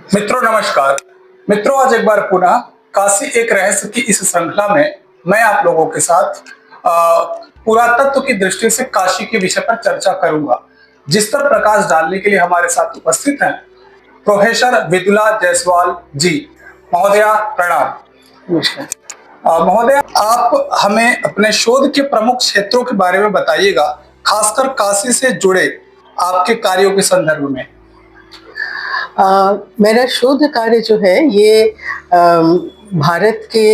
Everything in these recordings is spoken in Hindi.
मित्रों नमस्कार। मित्रों आज एक बार पुनः काशी एक रहस्य की इस श्रृंखला में मैं आप लोगों के साथ पुरातत्व की दृष्टि से काशी के विषय पर चर्चा करूंगा। जिस पर प्रकाश डालने के लिए हमारे साथ उपस्थित हैं प्रोफेसर विदुला जायसवाल जी। महोदया प्रणाम। नमस्कार। महोदया आप हमें अपने शोध के प्रमुख क्षेत्रों के बारे में बताइएगा, खासकर काशी से जुड़े आपके कार्यों के संदर्भ में। मेरा शोध कार्य जो है ये भारत के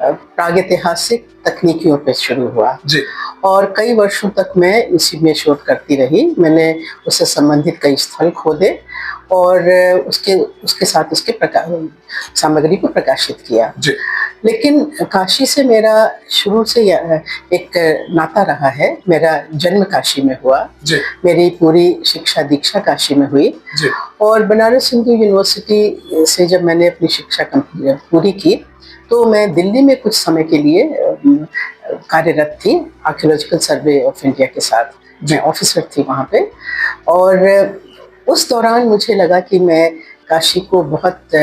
प्रागैतिहासिक तकनीकियों पे शुरू हुआ जी। और कई वर्षों तक मैं इसी में शोध करती रही। मैंने उससे संबंधित कई स्थल खोदे और उसके उसके साथ उसके सामग्री को प्रकाशित किया। जी। लेकिन काशी से मेरा शुरू से एक नाता रहा है। मेरा जन्म काशी में हुआ। जी। मेरी पूरी शिक्षा दीक्षा काशी में हुई। जी। और बनारस हिंदू यूनिवर्सिटी से जब मैंने अपनी शिक्षा पूरी की तो मैं दिल्ली में कुछ समय के लिए कार्यरत थी आर्कियोलॉजिकल सर्वे ऑफ इंडिया के साथ। मैं ऑफिसर थी वहाँ पे और उस दौरान मुझे लगा कि मैं काशी को बहुत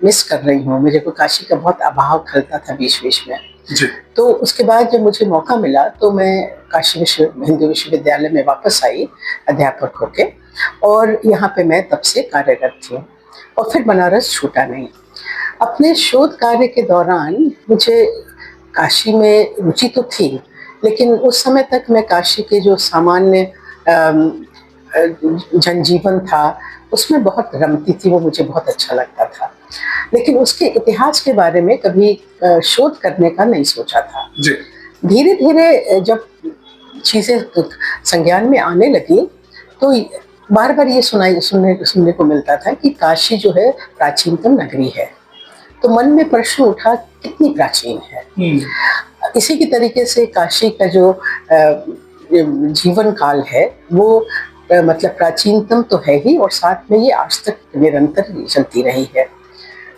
मिस कर रही हूँ। मुझे को काशी का बहुत अभाव खलता था बीच बीच में। जी। तो उसके बाद जब मुझे मौका मिला तो मैं काशी हिंदू विश्वविद्यालय में वापस आई अध्यापक होके और यहाँ पे मैं तब से कार्यरत थी और फिर बनारस छूटा नहीं। अपने शोध कार्य के दौरान मुझे काशी में रुचि तो थी, लेकिन उस समय तक मैं काशी के जो सामान्य जनजीवन था उसमें बहुत रमती थी। वो मुझे बहुत अच्छा लगता था, लेकिन उसके इतिहास के बारे में कभी शोध करने का नहीं सोचा था। धीरे धीरे जब चीज़ें संज्ञान में आने लगी तो बार बार ये सुनने को मिलता था कि काशी जो है प्राचीनतम नगरी है। तो मन में प्रश्न उठा कितनी प्राचीन है। इसी की तरीके से काशी का जो जीवन काल है वो मतलब प्राचीनतम तो है ही और साथ में ये आज तक निरंतर चलती रही है।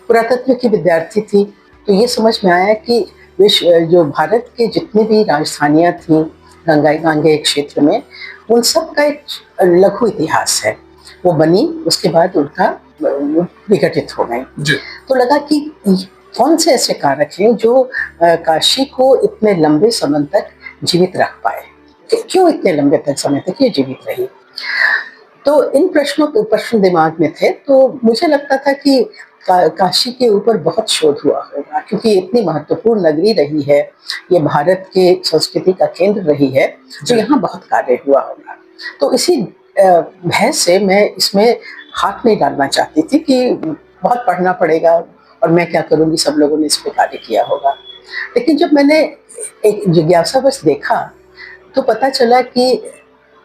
पुरातत्व की विद्यार्थी थी तो ये समझ में आया कि विश्व जो भारत के जितनी भी राजधानियाँ थीं गंगे क्षेत्र में, उन सब का एक लघु इतिहास है। वो बनी, उसके बाद उनका विघटित हो गई। तो लगा कि कौन से ऐसे कारक हैं जो काशी को इतने लंबे समय तक जीवित रख पाए, क्यों इतने लंबे समय तक ये जीवित रही। तो इन प्रश्न दिमाग में थे। तो मुझे लगता था कि काशी के ऊपर बहुत शोध हुआ होगा, क्योंकि इतनी महत्वपूर्ण नगरी रही है, ये भारत के संस्कृति का केंद्र रही है, तो यहाँ बहुत कार्य हुआ होगा। तो इसी भय से मैं इसमें हाथ नहीं डालना चाहती थी कि बहुत पढ़ना पड़ेगा और मैं क्या करूँगी, सब लोगों ने इस पर कार्य किया होगा। लेकिन जब मैंने एक जिज्ञासावश देखा तो पता चला कि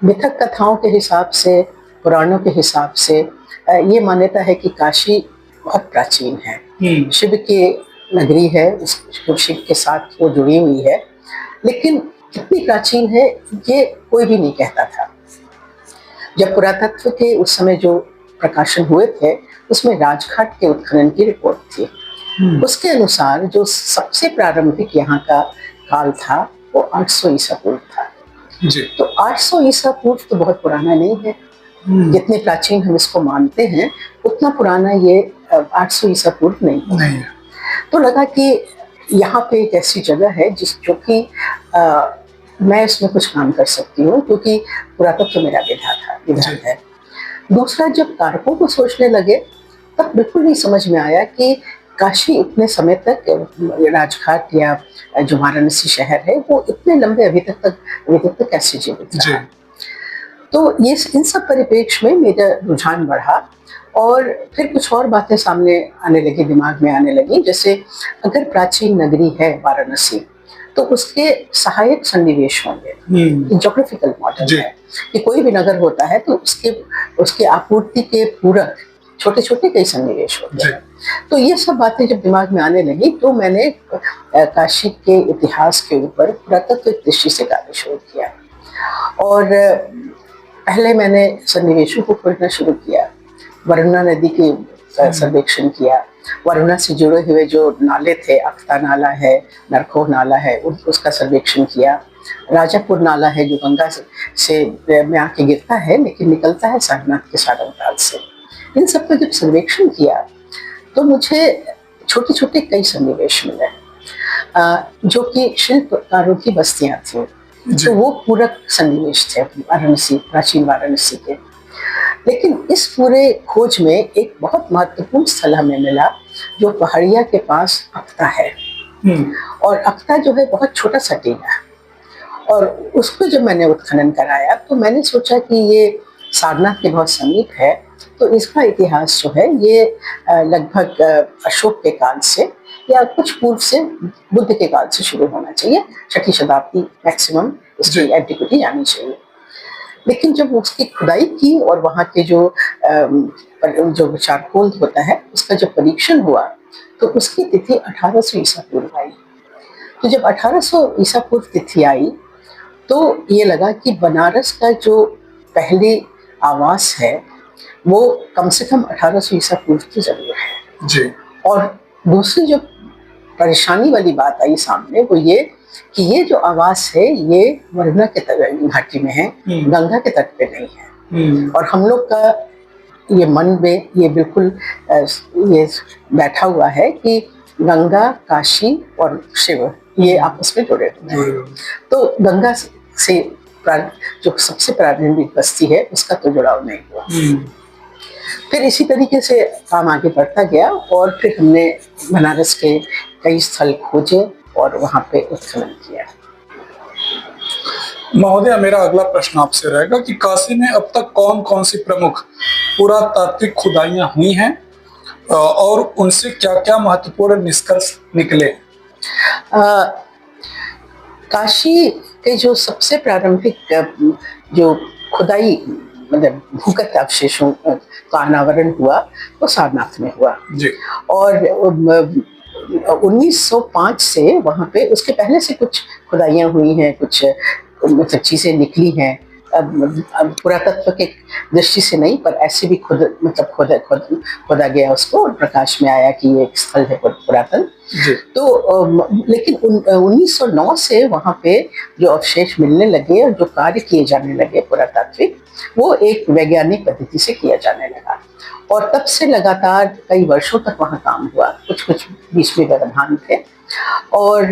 मिथक कथाओं के हिसाब से, पुराणों के हिसाब से ये मान्यता है कि काशी बहुत प्राचीन है, शिव की नगरी है, शिव के साथ वो जुड़ी हुई है। लेकिन कितनी प्राचीन है ये कोई भी नहीं कहता था। जब पुरातत्व के उस समय जो प्रकाशन हुए थे उसमें राजघाट के उत्खनन की रिपोर्ट थी। उसके अनुसार जो सबसे प्रारंभिक यहाँ का काल था वो 800 ईसा पूर्व था। जी। तो 800 ईसा पूर्व तो बहुत पुराना नहीं है। जितने प्राचीन हम इसको मानते हैं उतना पुराना ये 800 ईसा पूर्व नहीं है। तो लगा कि यहाँ पे एक ऐसी जगह है जो कि मैं इसमें कुछ काम कर सकती हूँ, क्योंकि पुरातत्व मेरा विधान है। दूसरा, जब कारकों को सोचने लगे तब बिल्कुल नहीं समझ में आया कि काशी इतने समय तक, राजघाट या जो वाराणसी शहर है वो इतने लंबे अभी तक कैसे जीवित रहा। तो ये इन सब परिप्रेक्ष्य में मेरा रुझान बढ़ा और फिर कुछ और बातें सामने आने लगी, दिमाग में आने लगी। जैसे अगर प्राचीन नगरी है वाराणसी तो उसके सहायक सन्निवेश होंगे, ज्योग्राफिकल मॉडल है कि कोई भी नगर होता है तो उसके आपूर्ति के पूरक छोटे छोटे कई सन्निवेश होते हैं। तो ये सब बातें जब दिमाग में आने लगी तो मैंने काशी के इतिहास के ऊपर पुरातत्व दृष्टि से कार्य शुरू किया और पहले मैंने सन्निवेशों को खोजना शुरू किया। वरुणा नदी के सर्वेक्षण किया, वरुणा से जुड़े हुए जो नाले थे, अख्ता नाला है, नरखोह नाला है, उसका सर्वेक्षण किया। राजापुर नाला है जो गंगा से में आके गिरता है लेकिन निकलता है सारनाथ के सारंगताल से, इन सब का जब सर्वेक्षण किया तो मुझे छोटे छोटे कई सन्निवेश मिले जो कि शिल्पकारों की बस्तियां थी। तो वो पूरक सन्निवेश थे वाराणसी, प्राचीन वाराणसी के। लेकिन इस पूरे खोज में एक बहुत महत्वपूर्ण स्थल हमें मिला जो पहाड़िया के पास अक्ता है। और अक्ता जो है बहुत छोटा सा टीला है, और उसको जब मैंने उत्खनन कराया तो मैंने सोचा कि ये सारनाथ के बहुत समीप है, तो इसका इतिहास जो है ये लगभग अशोक के काल से या कुछ पूर्व से बुद्ध के काल से शुरू होना चाहिए। 6वीं शताब्दी मैक्सिमम इसकी एंटिक्विटी आनी चाहिए। लेकिन जब उसकी खुदाई की और वहाँ के जो चारकोल होता है उसका जब परीक्षण हुआ तो उसकी तिथि 1800 ईसा पूर्व आई। तो जब 1800 ईसा पूर्व तिथि आई तो ये लगा कि बनारस का जो पहली आवास है वो कम से कम 1800 ईसा पूर्व की जरूर है जी। और दूसरी जो परेशानी वाली बात आई सामने वो ये कि ये जो आवास है ये वरुणा के घाटी में है, गंगा के तट पे नहीं है। और हम लोग का ये मन में ये बिल्कुल ये बैठा हुआ है कि गंगा, काशी और शिव ये आपस में जुड़े हुए हैं। तो गंगा से जो सबसे प्रारंभिक बस्ती है उसका तो जुड़ाव नहीं हुआ। फिर इसी तरीके से काम आगे बढ़ता गया और फिर हमने बनारस के कई स्थल खोजे और वहाँ पे उत्खनन किया। महोदय, मेरा अगला प्रश्न आपसे रहेगा कि काशी में अब तक कौन कौन सी प्रमुख पुरातात्विक खुदाइयाँ हुई हैं और उनसे क्या क्या महत्वपूर्ण निष्कर्ष निकले? काशी के जो सबसे प्रारंभिक जो खुदाई मतलब भूगत अवशेषों का अनावरण हुआ वो सारनाथ में हुआ जी। और 1905 से वहाँ पे, उसके पहले से कुछ खुदाइयाँ हुई हैं, कुछ मतलब चीज़ें निकली हैं। पुरातत्व के दृष्टि से नहीं पर ऐसे भी खोदा गया उसको, प्रकाश में आया कि ये एक स्थल है पुरातन। तो लेकिन 1909 से वहाँ पे जो अवशेष मिलने लगे और जो कार्य किए जाने लगे पुरातात्विक, वो एक वैज्ञानिक पद्धति से किया जाने लगा। और तब से लगातार कई वर्षों तक वहाँ काम हुआ, कुछ बीच में व्यवधान थे। और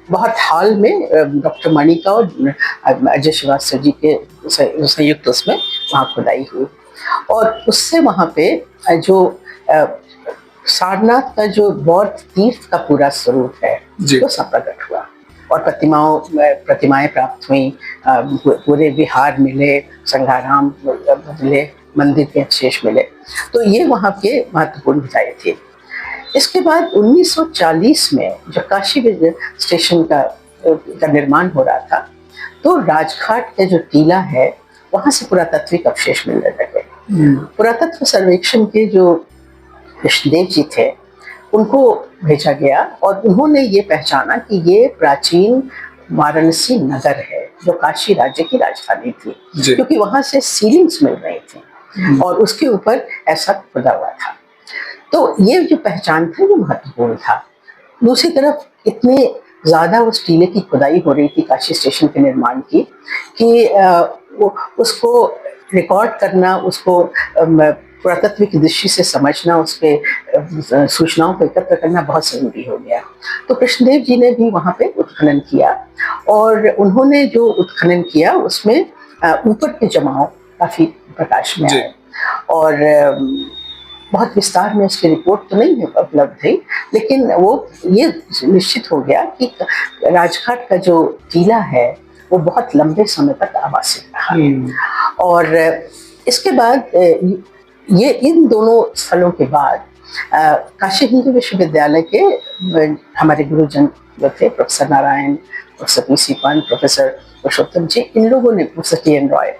बहुत हाल में डॉक्टर मणिका और अजय श्रीवास्तव जी के संयुक्त उसमें वहाँ खुदाई हुई। और उससे वहाँ पे जो सारनाथ का जो बौद्ध तीर्थ का पूरा स्वरूप है वो सब प्रकट हुआ। और प्रतिमाएं प्राप्त हुई, पूरे विहार मिले, संघाराम मिले, मंदिर के अवशेष मिले। तो ये वहाँ के महत्वपूर्ण खुदाई थी। इसके बाद 1940 में जब काशी स्टेशन का निर्माण हो रहा था तो राजघाट का जो टीला है वहाँ से पुरातात्विक अवशेष मिलने लगे। पुरातत्व सर्वेक्षण के जो कृष्णदेव जी थे उनको भेजा गया और उन्होंने ये पहचाना कि ये प्राचीन वाराणसी नगर है जो काशी राज्य की राजधानी थी, क्योंकि वहाँ से सीलिंग्स मिल रही थी और उसके ऊपर ऐसा खुदा हुआ था। तो ये जो पहचान थी वो महत्वपूर्ण था। दूसरी तरफ इतने ज़्यादा उस टीले की खुदाई हो रही थी काशी स्टेशन के निर्माण की कि उसको रिकॉर्ड करना, उसको पुरातत्व की दृष्टि से समझना, उस पर सूचनाओं को एकत्र करना बहुत ज़रूरी हो गया। तो कृष्णदेव जी ने भी वहाँ पे उत्खनन किया और उन्होंने जो उत्खनन किया उसमें ऊपर के जमाव काफ़ी प्रकाश में आए। और बहुत विस्तार में उसकी रिपोर्ट तो नहीं उपलब्ध थी, लेकिन वो ये निश्चित हो गया कि राजघाट का जो टीला है वो बहुत लंबे समय तक आवासित रहा। और इसके बाद ये इन दोनों स्थलों के बाद काशी हिंदू विश्वविद्यालय के हमारे गुरुजन जो थे, professor Narayan, professor P C. Pant, professor Purushottam ji, इन लोगों ने, प्रोफेसर टी.एन. रॉय,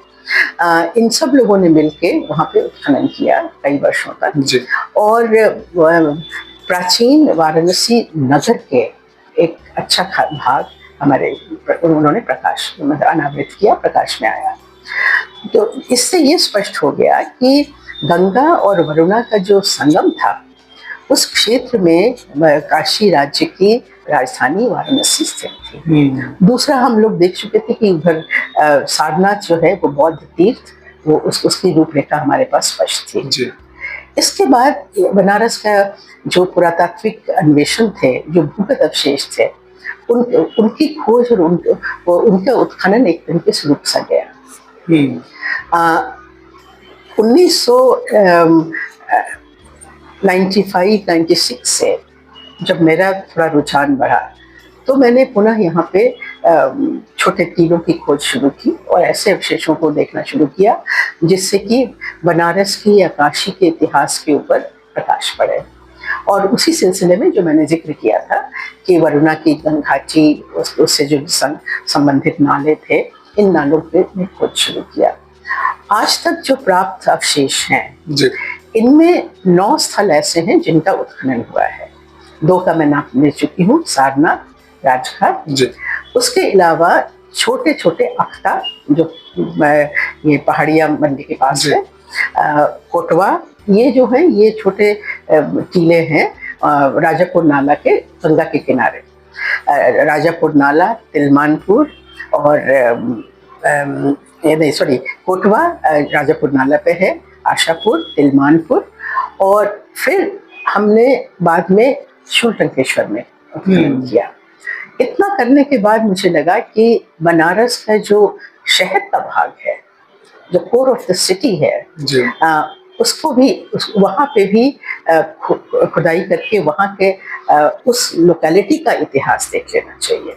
इन सब लोगों ने मिलके वहाँ पे उत्खनन किया कई वर्षों तक। और प्राचीन वाराणसी नगर के एक अच्छा भाग हमारे उन्होंने प्रकाश अनावृत किया, प्रकाश में आया। तो इससे ये स्पष्ट हो गया कि गंगा और वरुणा का जो संगम था उस क्षेत्र में काशी राज्य की राजधानी वाराणसी स्थित थी। दूसरा हम लोग देख चुके थे कि उधर सारनाथ जो है वो बौद्ध तीर्थ, वो उसकी रूपरेखा हमारे पास स्पष्ट थी। इसके बाद बनारस का जो पुरातात्विक अन्वेषण थे, जो भूगत अवशेष थे, उनकी खोज और उनका उत्खनन एक तरीके से रुक सा गया। 1995-96 से जब मेरा थोड़ा रुझान बढ़ा तो मैंने पुनः यहाँ पे छोटे टीलों की खोज शुरू की और ऐसे अवशेषों को देखना शुरू किया जिससे कि बनारस की या काशी के इतिहास के ऊपर प्रकाश पड़े। और उसी सिलसिले में जो मैंने जिक्र किया था कि वरुणा की गंगाची, उससे जो संबंधित नाले थे, इन नालों पे मैं खोज शुरू किया। आज तक जो प्राप्त अवशेष हैं इनमें 9 स्थल ऐसे हैं जिनका उत्खनन हुआ है। 2 का मैं नाम ले चुकी हूँ, सारनाथ, राजघाट। उसके अलावा छोटे छोटे अख्ता जो ये पहाड़िया मंडी के पास है, कोटवा, ये जो है ये छोटे टीले हैं राजापुर नाला के गंगा के किनारे। राजापुर नाला, तिलमानपुर और कोटवा राजापुर नाला पे है, आशापुर, तिलमानपुर, और फिर हमने बाद में शूलटंकेश्वर में उत्खनन किया। इतना करने के बाद मुझे लगा कि बनारस का जो शहर का भाग है, जो कोर ऑफ द सिटी है, उसको भी वहाँ पे भी खुदाई करके वहाँ के उस लोकेलिटी का इतिहास देख लेना चाहिए।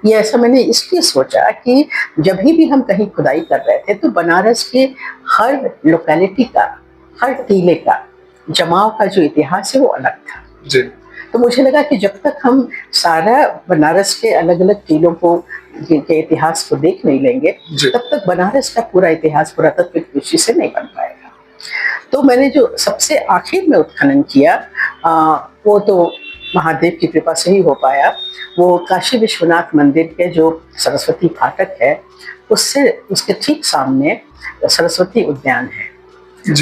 ये ऐसा मैंने इसलिए सोचा कि जब भी हम कहीं खुदाई कर रहे थे तो बनारस के हर लोकेलिटी का, हर टीले का, जमाव का जो इतिहास है वो अलग था। तो मुझे लगा कि जब तक हम सारा बनारस के अलग अलग टीलों को के इतिहास को देख नहीं लेंगे तब तक बनारस का पूरा इतिहास पुरातत्विक दृष्टि से नहीं बन पाएगा। तो मैंने जो सबसे आखिर में उत्खनन किया वो तो महादेव की कृपा से ही हो पाया। वो काशी विश्वनाथ मंदिर के जो सरस्वती फाटक है उससे उसके ठीक सामने सरस्वती उद्यान है।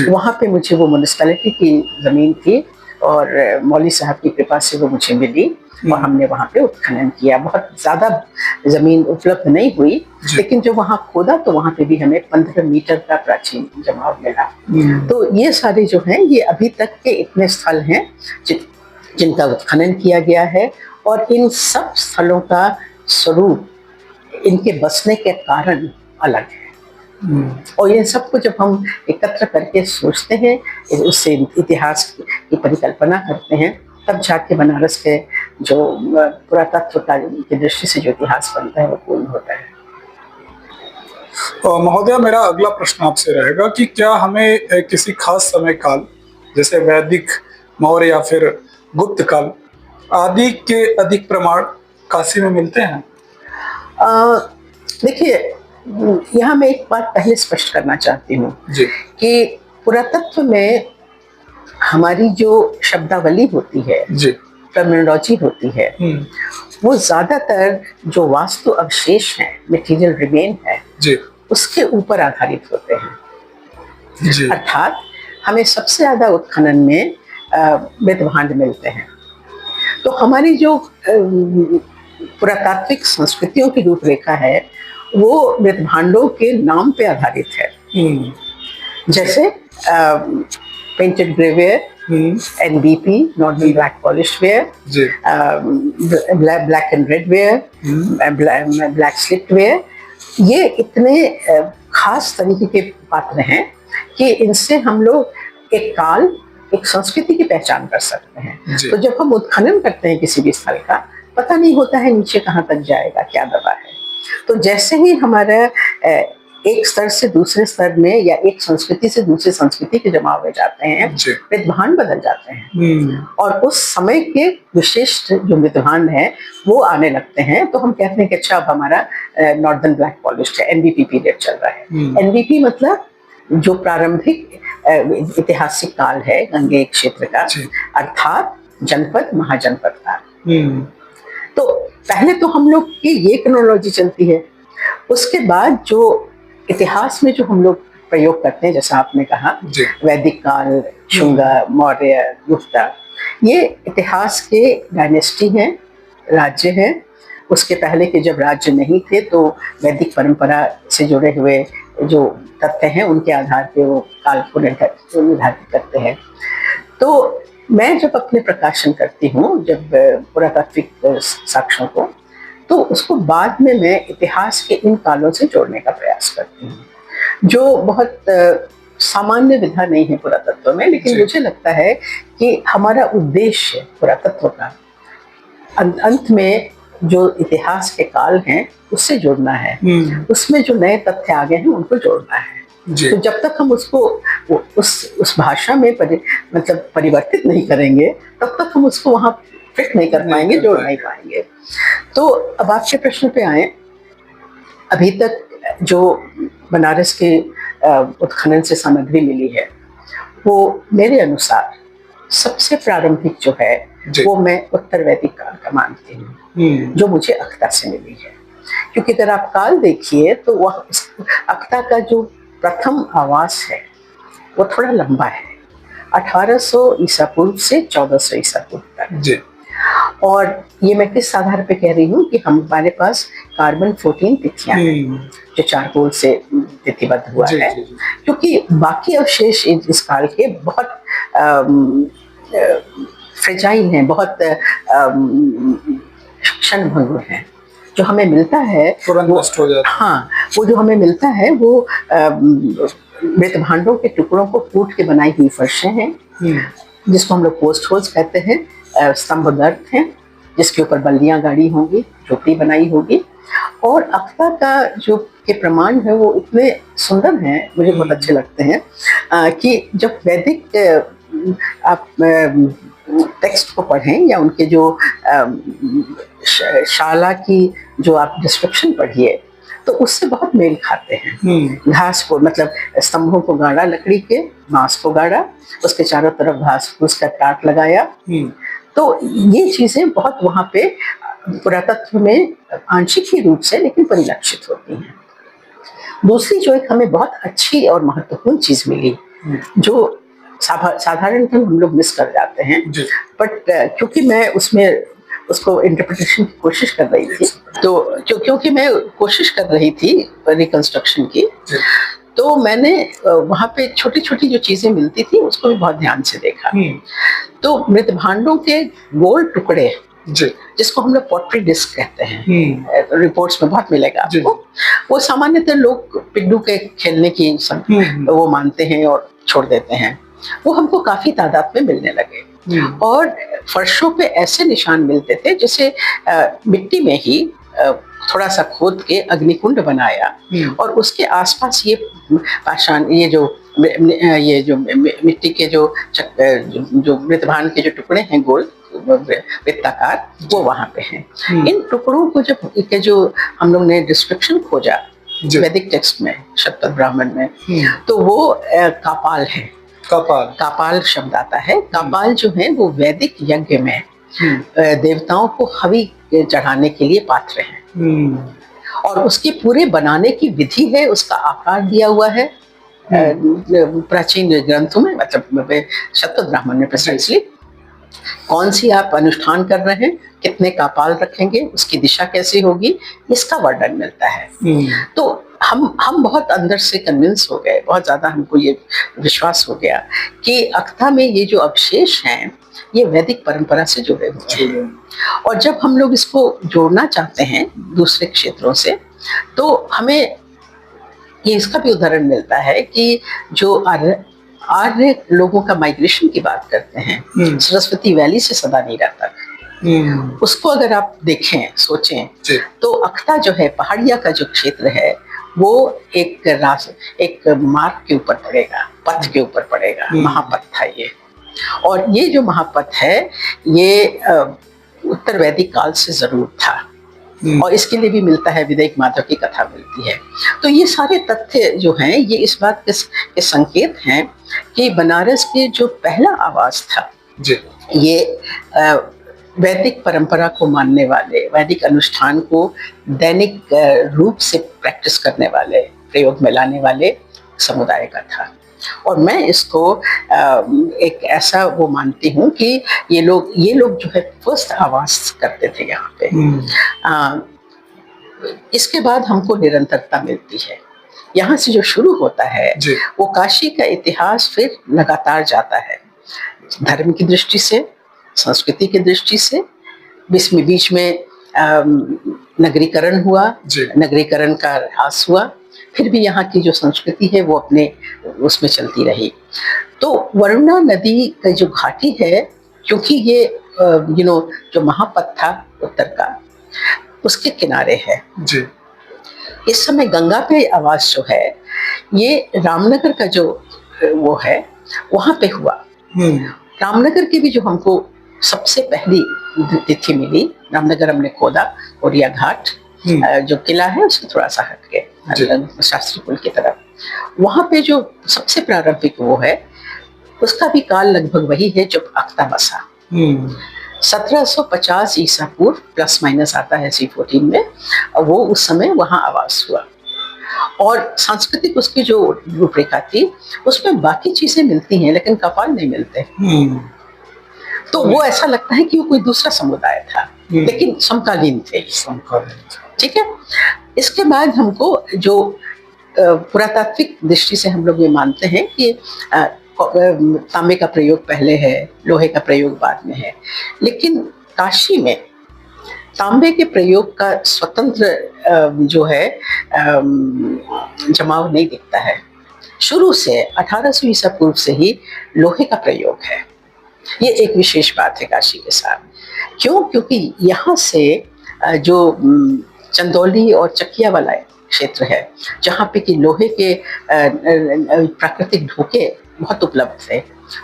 वहाँ पे मुझे वो म्युनिसिपैलिटी की ज़मीन थी और मौली साहब की कृपा से वो मुझे मिली और हमने वहाँ पे उत्खनन किया। बहुत ज़्यादा ज़मीन उपलब्ध नहीं हुई, लेकिन जो वहाँ खोदा तो वहाँ पे भी हमें 15 मीटर का प्राचीन जमाव मिला। तो ये सारे जो हैं ये अभी तक के इतने स्थल हैं जिनका उत्खनन किया गया है, और इन सब स्थलों का स्वरूप, इनके बसने के कारण अलग है। और ये सबको जब हम एकत्र करके सोचते हैं, उससे इतिहास की परिकल्पना करते हैं, तब जाके बनारस के जो पुरातत्व की दृष्टि से जो इतिहास बनता है वो पूर्ण होता है। महोदया, मेरा अगला प्रश्न आपसे रहेगा कि क्या हमें किसी खास समय काल जैसे वैदिक, मौर्य या फिर गुप्त काल आदि के अधिक प्रमाण काशी में मिलते हैं? देखिए, यहाँ मैं एक बात पहले स्पष्ट करना चाहती हूँ कि पुरातत्व में हमारी जो शब्दावली होती है, टर्मिनोलॉजी होती है, वो ज्यादातर जो वास्तु अवशेष हैं, मटेरियल रिमेन है, उसके ऊपर आधारित होते हैं। अर्थात हमें सबसे ज्यादा उत्खनन में मृतभांड मिलते हैं। तो हमारी जो पुरातात्विक संस्कृतियों की रूपरेखा है वो मृतभांडों के नाम पे आधारित है। जैसे painted grey ware, NBP, northern black polished ware, black and red ware, black slipped ware, ये इतने खास तरीके के पात्र हैं कि इनसे हम लोग एक काल, एक संस्कृति की पहचान कर सकते हैं। तो जब हम उत्खनन करते हैं किसी भी स्थल का, पता नहीं होता है नीचे कहाँ तक जाएगा, क्या दबा है। तो जैसे ही हमारा एक स्तर से दूसरे स्तर में या एक संस्कृति से दूसरी संस्कृति के जमाव में जाते हैं, मृतभांड बदल जाते हैं और उस समय के विशिष्ट जो मृतभांड है वो आने लगते हैं। तो हम कहते हैं कि अच्छा, अब हमारा नॉर्दर्न ब्लैक पॉलिश्ड है, NBP पीरियड चल रहा है। NBP मतलब जो प्रारंभिक ऐतिहासिक काल है गंगे क्षेत्र का, अर्थात जनपद महाजनपद का। तो पहले तो हम लोग की ये क्रोनोलॉजी चलती है, उसके बाद जो इतिहास में जो हम लोग प्रयोग करते हैं, जैसा आपने कहा वैदिक काल, शुंग, मौर्य, गुप्ता, ये इतिहास के डायनेस्टी हैं, राज्य हैं। उसके पहले के जब राज्य नहीं थे तो वैदिक परंपरा से जुड़े हुए जो तथ्य हैं उनके आधार पे वो काल को निर्धारित करते हैं। तो मैं जब अपने प्रकाशन करती हूँ, जब पुरातात्विक साक्ष्यों को, तो उसको बाद में मैं इतिहास के इन कालों से जोड़ने का प्रयास करती हूँ, जो बहुत सामान्य विधा नहीं है पुरातत्व में, लेकिन मुझे लगता है कि हमारा उद्देश्य पुरातत्व का अंत में जो इतिहास के काल हैं उससे जुड़ना है, उसमें जो नए तथ्य आ गए हैं उनको जोड़ना है। तो जब तक हम उसको उस भाषा में मतलब परिवर्तित नहीं करेंगे, तब तक हम उसको वहां फिट नहीं कर पाएंगे, जोड़ नहीं पाएंगे। तो अब आपके प्रश्न पे आए, अभी तक जो बनारस के उत्खनन से सामग्री मिली है, वो मेरे अनुसार सबसे प्रारंभिक जो है वो मैं उत्तर वैदिक काल का मानती हूँ, जो मुझे अख्ता से मिली है। क्योंकि अगर आप काल देखिए तो वह अख्ता का जो प्रथम आवास है वो थोड़ा लंबा है, 1800 ईसा पूर्व से 1400 ईसा पूर्व तक। और ये मैं किस आधार पे कह रही हूँ कि हमारे पास कार्बन 14 तिथियां हैं जो चारकोल से तिथिबद्ध हुआ है, क्योंकि बाकी अवशेष इस काल के बहुत फ्रेजाइल हैं, बहुत क्षणभंगुर हैं। जो हमें मिलता है हाँ, वो जो हमें मिलता है वो मृत भांडों के टुकड़ों को कूट के बनाई हुई फर्शें हैं, जिसको हम लोग पोस्ट होल्स कहते हैं, स्तंभ गर्त हैं जिसके ऊपर बल्लियां गाड़ी होंगी, झोपड़ी बनाई होगी। और अख्ता का जो के प्रमाण है वो इतने सुंदर हैं, मुझे बहुत अच्छे लगते हैं कि जब वैदिक आप टेक्स्ट को पढ़ें या उनके जो शाला की जो आप डिस्क्रिप्शन पढ़िए तो उससे बहुत मेल खाते हैं। घास को मतलब स्तंभों को गाड़ा, लकड़ी के बांस को गाड़ा, उसके चारों तरफ घास फूस का टाट लगाया। तो ये चीजें बहुत वहां पे पुरातत्व में आंशिक ही रूप से लेकिन परिलक्षित होती हैं। दूसरी जो एक हमें बहुत अच्छी और महत्वपूर्ण चीज मिली, जो साधारणतः हम लोग मिस कर जाते हैं, बट क्योंकि मैं उसमें उसको इंटरप्रिटेशन की कोशिश कर रही थी, तो क्योंकि मैं कोशिश कर रही थी रिकंस्ट्रक्शन की, तो मैंने वहाँ पे छोटी छोटी जो चीजें मिलती थी उसको भी बहुत ध्यान से देखा। तो मृत भांडों के गोल टुकड़े, जिसको हम लोग पॉटरी डिस्क कहते हैं, रिपोर्ट्स में बहुत मिलेगा आपको। वो सामान्यतः लोग पिड्डू के खेलने की वो मानते हैं और छोड़ देते हैं। वो हमको काफी तादाद में मिलने लगे और फर्शों पे ऐसे निशान मिलते थे जैसे मिट्टी में ही थोड़ा सा खोद के अग्निकुंड बनाया और उसके आसपास ये पाषाण, ये जो मिट्टी के जो मृत भांड के जो टुकड़े हैं गोल वृत्ताकार, वो वहां पे हैं। इन टुकड़ों को जो हम लोग ने डिस्क्रिप्शन खोजा वैदिक टेक्स्ट में, शतपथ ब्राह्मण में, तो वो कापाल है। कापाल शब्द आता है। कापाल जो है वो वैदिक यज्ञ में देवताओं को हवि चढ़ाने के लिए पात्र हैं, और उसके पूरे बनाने की विधि है, उसका आकार दिया हुआ है प्राचीन ग्रंथों में, मतलब शतपथ ब्राह्मण में प्रिसाइसली कौन सी आप अनुष्ठान कर रहे हैं, कितने कापाल रखेंगे, उसकी दिशा कैसी होगी, इसका वर्णन मिलता है। तो हम बहुत अंदर से कन्विंस हो गए, बहुत ज्यादा हमको ये विश्वास हो गया कि अख्ता में ये जो अवशेष हैं ये वैदिक परंपरा से जुड़े हुए हैं। और जब हम लोग इसको जोड़ना चाहते हैं दूसरे क्षेत्रों से, तो हमें ये इसका भी उदाहरण मिलता है कि जो आर्य लोगों का माइग्रेशन की बात करते हैं सरस्वती वैली से सदानीरा तक, उसको अगर आप देखें, सोचें, तो अख्ता जो है, पहाड़िया का जो क्षेत्र है, वो एक मार्ग के ऊपर पड़ेगा, पथ के ऊपर पड़ेगा, महापथ था ये। और ये जो महापथ है ये उत्तर वैदिक काल से जरूर था, और इसके लिए भी मिलता है, विदेक माधव की कथा मिलती है। तो ये सारे तथ्य जो हैं ये इस बात के संकेत हैं कि बनारस के जो पहला आवास था ये वैदिक परंपरा को मानने वाले, वैदिक अनुष्ठान को दैनिक रूप से प्रैक्टिस करने वाले, प्रयोग में लाने वाले समुदाय का था। और मैं इसको एक ऐसा वो मानती हूँ कि ये लोग जो है फर्स्ट आवास करते थे यहाँ पे। इसके बाद हमको निरंतरता मिलती है, यहाँ से जो शुरू होता है जी। वो काशी का इतिहास फिर लगातार जाता है, धर्म की दृष्टि से, संस्कृति की दृष्टि से। बीच में नगरीकरण हुआ, नगरीकरण का ह्रास हुआ, फिर भी यहाँ की जो संस्कृति है वो अपने उसमें चलती रही। तो वरुणा नदी का जो घाटी है, क्योंकि ये जो महापथ था उत्तर का, उसके किनारे है जी। इस समय गंगा पे आवास जो है ये रामनगर का जो वो है वहां पे हुआ। रामनगर की भी जो हमको सबसे पहली तिथि मिली, रामनगर हमने खोदा, ओरिया घाट जो किला है उसके थोड़ा सा हट के शास्त्री पुल की तरफ, वहां पे जो सबसे प्रारंभिक वो है उसका भी काल लगभग वही है जब अख्ता बसा। 1750 ईसा पूर्व प्लस माइनस आता है C14 में, वो उस समय वहां आवास हुआ। और सांस्कृतिक उसकी जो रूपरेखा थी उसमें बाकी चीजें मिलती हैं लेकिन कपाल नहीं मिलते। तो वो ऐसा लगता है कि वो कोई दूसरा समुदाय था, लेकिन समकालीन थे। ठीक है। इसके बाद हमको जो पुरातात्विक दृष्टि से हम लोग ये मानते हैं कि तांबे का प्रयोग पहले है, लोहे का प्रयोग बाद में है, लेकिन काशी में तांबे के प्रयोग का स्वतंत्र जो है जमाव नहीं दिखता है। शुरू से 1800 ईसा पूर्व से ही लोहे का प्रयोग है। ये एक विशेष बात है काशी के साथ। क्यों? क्योंकि यहाँ से जो चंदौली और चकिया वाला क्षेत्र है जहाँ पे कि लोहे के प्राकृतिक ढोके बहुत उपलब्ध थे,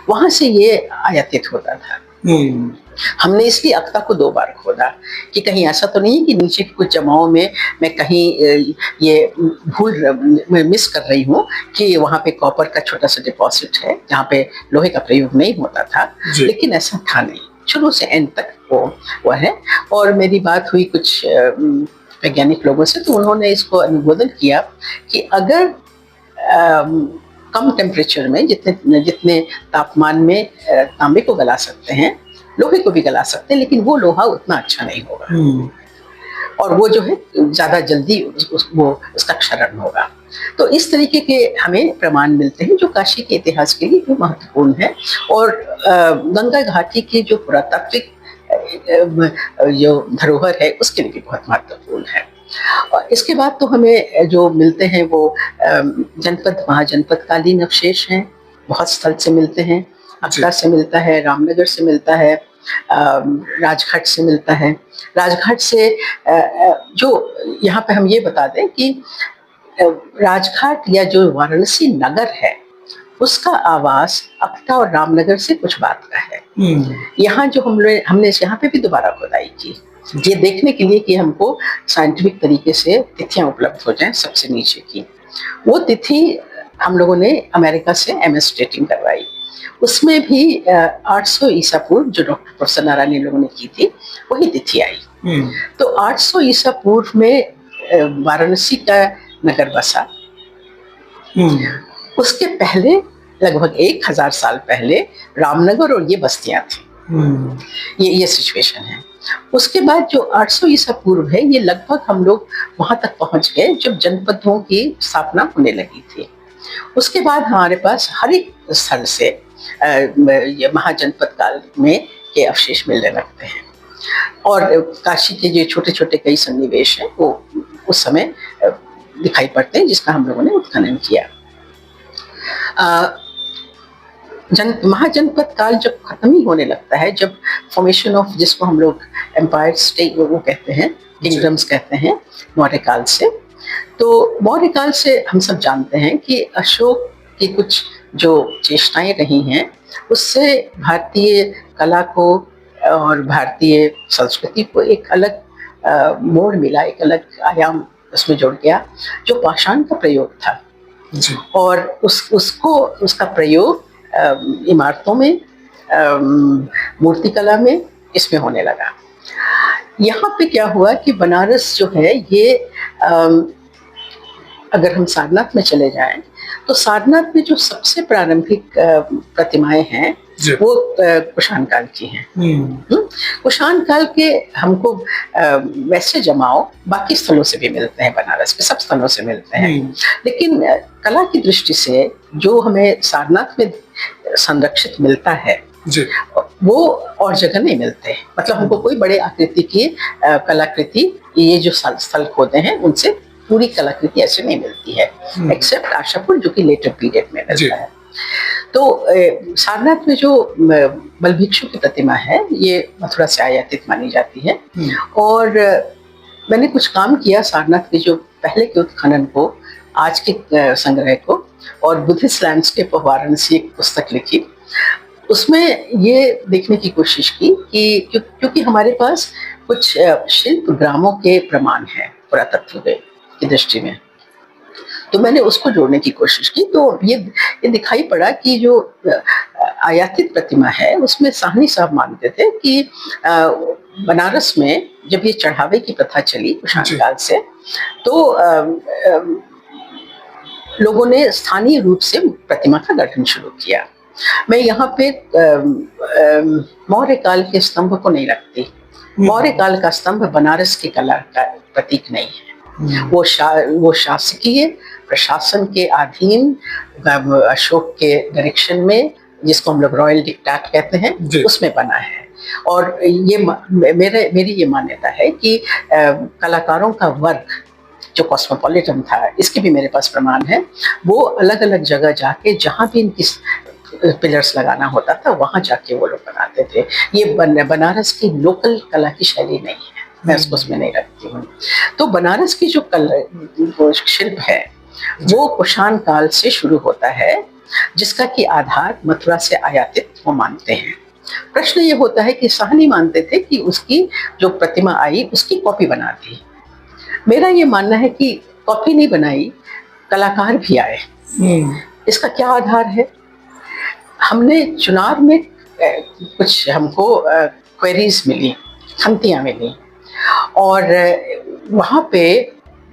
वहां से ये आयातित होता था। हमने इसलिए अख्ता को 2 बार खोदा कि कहीं ऐसा तो नहीं है कि नीचे के कुछ जमाओं में मैं कहीं ये मिस कर रही हूँ कि वहाँ पे कॉपर का छोटा सा डिपॉजिट है जहाँ पे लोहे का प्रयोग नहीं होता था, लेकिन ऐसा था नहीं, शुरू से एंड तक वो है। और मेरी बात हुई कुछ वैज्ञानिक लोगों से, तो उन्होंने इसको अनुमोदन किया कि अगर कम टेम्परेचर में जितने तापमान में तांबे को गला सकते हैं, लोहे को भी गला सकते हैं, लेकिन वो लोहा उतना अच्छा नहीं होगा और वो जो है ज्यादा जल्दी उसका क्षरण होगा। तो इस तरीके के हमें प्रमाण मिलते हैं जो काशी के इतिहास के लिए भी महत्वपूर्ण है। और गंगा घाटी की जो पुरातात्विक जो धरोहर है उसके लिए भी बहुत महत्वपूर्ण है। और इसके बाद तो हमें जो मिलते हैं वो जनपद महाजनपद कालीन अवशेष हैं, बहुत स्थल से मिलते हैं, अख्ता से मिलता है, रामनगर से मिलता है, राजघाट से मिलता है। राजघाट से जो यहाँ पे हम ये बता दें कि राजघाट या जो वाराणसी नगर है उसका आवास अख्ता और रामनगर से कुछ बात का है। यहाँ जो हमने यहाँ पे भी दोबारा खुदाई की, ये देखने के लिए कि हमको साइंटिफिक तरीके से तिथियां उपलब्ध हो जाएं सबसे नीचे की। वो तिथि हम लोगों ने अमेरिका से MS डेटिंग करवाई, उसमें भी 800 ईसा पूर्व जो डॉक्टर प्रोफेसर नारायण लोगों ने की थी वही तिथि आई। तो 800 ईसा पूर्व में वाराणसी का नगर बसा। उसके पहले लगभग 1000 साल पहले रामनगर और ये बस्तियां थी। ये सिचुएशन है। उसके बाद जो 800 ईसा पूर्व है, ये लगभग हम लोग वहां तक पहुंच गए जब जनपदों की स्थापना होने लगी थी। उसके बाद हमारे पास हर एक स्थल से ये महाजनपद काल में के अवशेष मिलने लगते हैं। और काशी के जो छोटे छोटे कई सन्निवेश हैं वो उस समय दिखाई पड़ते हैं जिसका हम लोगों ने उत्खनन किया। महाजनपद काल जब खत्म ही होने लगता है, जब फॉर्मेशन ऑफ जिसको हम लोग एम्पायर स्टेट वो कहते हैं, किंगडम्स कहते हैं, मौर्य काल से। तो मौर्य काल से हम सब जानते हैं कि अशोक की कुछ जो चेष्टाएं रही हैं उससे भारतीय कला को और भारतीय संस्कृति को एक अलग मोड़ मिला, एक अलग आयाम उसमें जुड़ गया जो पाषाण का प्रयोग था। और उसका प्रयोग इमारतों में, मूर्तिकला में, इसमें होने लगा। यहाँ पे क्या हुआ कि बनारस जो है ये अगर हम सारनाथ में चले जाएं तो सारनाथ में जो सबसे प्रारंभिक प्रतिमाएं हैं वो कुषाण काल की हैं। कुषाण काल के हमको वैसे जमाव बाकी स्थलों से भी मिलते हैं, बनारस के सब स्थलों से मिलते हैं, लेकिन कला की दृष्टि से जो हमें सारनाथ में संरक्षित मिलता है वो और जगह नहीं मिलते। मतलब हमको कोई बड़े आकृति की कलाकृति, ये जो स्थल खोदे हैं उनसे पूरी कलाकृति ऐसे नहीं मिलती है, एक्सेप्ट आशापुर जो कि लेटर पीरियड में मिलता है। तो सारनाथ में जो बलभिक्षु की प्रतिमा है ये मथुरा से आयातित मानी जाती है। और मैंने कुछ काम किया सारनाथ के जो पहले के उत्खनन को, आज के संग्रह को, और बुद्धिस्ट लैंडस्केप ऑफ वाराणसी एक पुस्तक लिखी। उसमें ये देखने की कोशिश की कि क्योंकि हमारे पास कुछ शिल्प ग्रामों के प्रमाण हैं पुरातत्व की दृष्टि में, तो मैंने उसको जोड़ने की कोशिश की। तो ये दिखाई पड़ा कि जो आयातित प्रतिमा है उसमें साहनी साहब मानते थे कि बनारस में जब ये चढ़ावे की प्रथा चली कुषाण काल से, तो लोगों ने स्थानीय रूप से प्रतिमा का गठन शुरू किया। मैं यहाँ पे मौर्य काल के स्तंभ को नहीं रखती। मौर्य काल का स्तंभ बनारस की कला का प्रतीक नहीं है। वो शासकीय प्रशासन के अधीन अशोक के डायरेक्शन में, जिसको हम लोग रॉयल डिक्टाट कहते हैं, उसमें बना है। और ये मेरी ये मान्यता है कि कलाकारों का वर्ग जो कॉस्मोपॉलिटन था, इसके भी मेरे पास प्रमाण है, वो अलग अलग जगह जाके जहाँ भी इनकी पिलर्स लगाना होता था वहां जाके वो लोग बनाते थे। ये बनारस की लोकल कला की शैली नहीं है, मैं उसको उसमें नहीं रखती हूँ। तो बनारस की जो शिल्प है वो कुषाण काल से शुरू होता है, जिसका कि आधार मथुरा से आयातित वो मानते हैं। प्रश्न ये होता है कि साहनी मानते थे कि उसकी जो प्रतिमा आई उसकी कॉपी बना दी। मेरा ये मानना है कि कॉपी नहीं बनाई, कलाकार भी आए। इसका क्या आधार है? हमने चुनार में कुछ हमको क्वेरीज मिली, खंतियाँ मिली, और वहाँ पे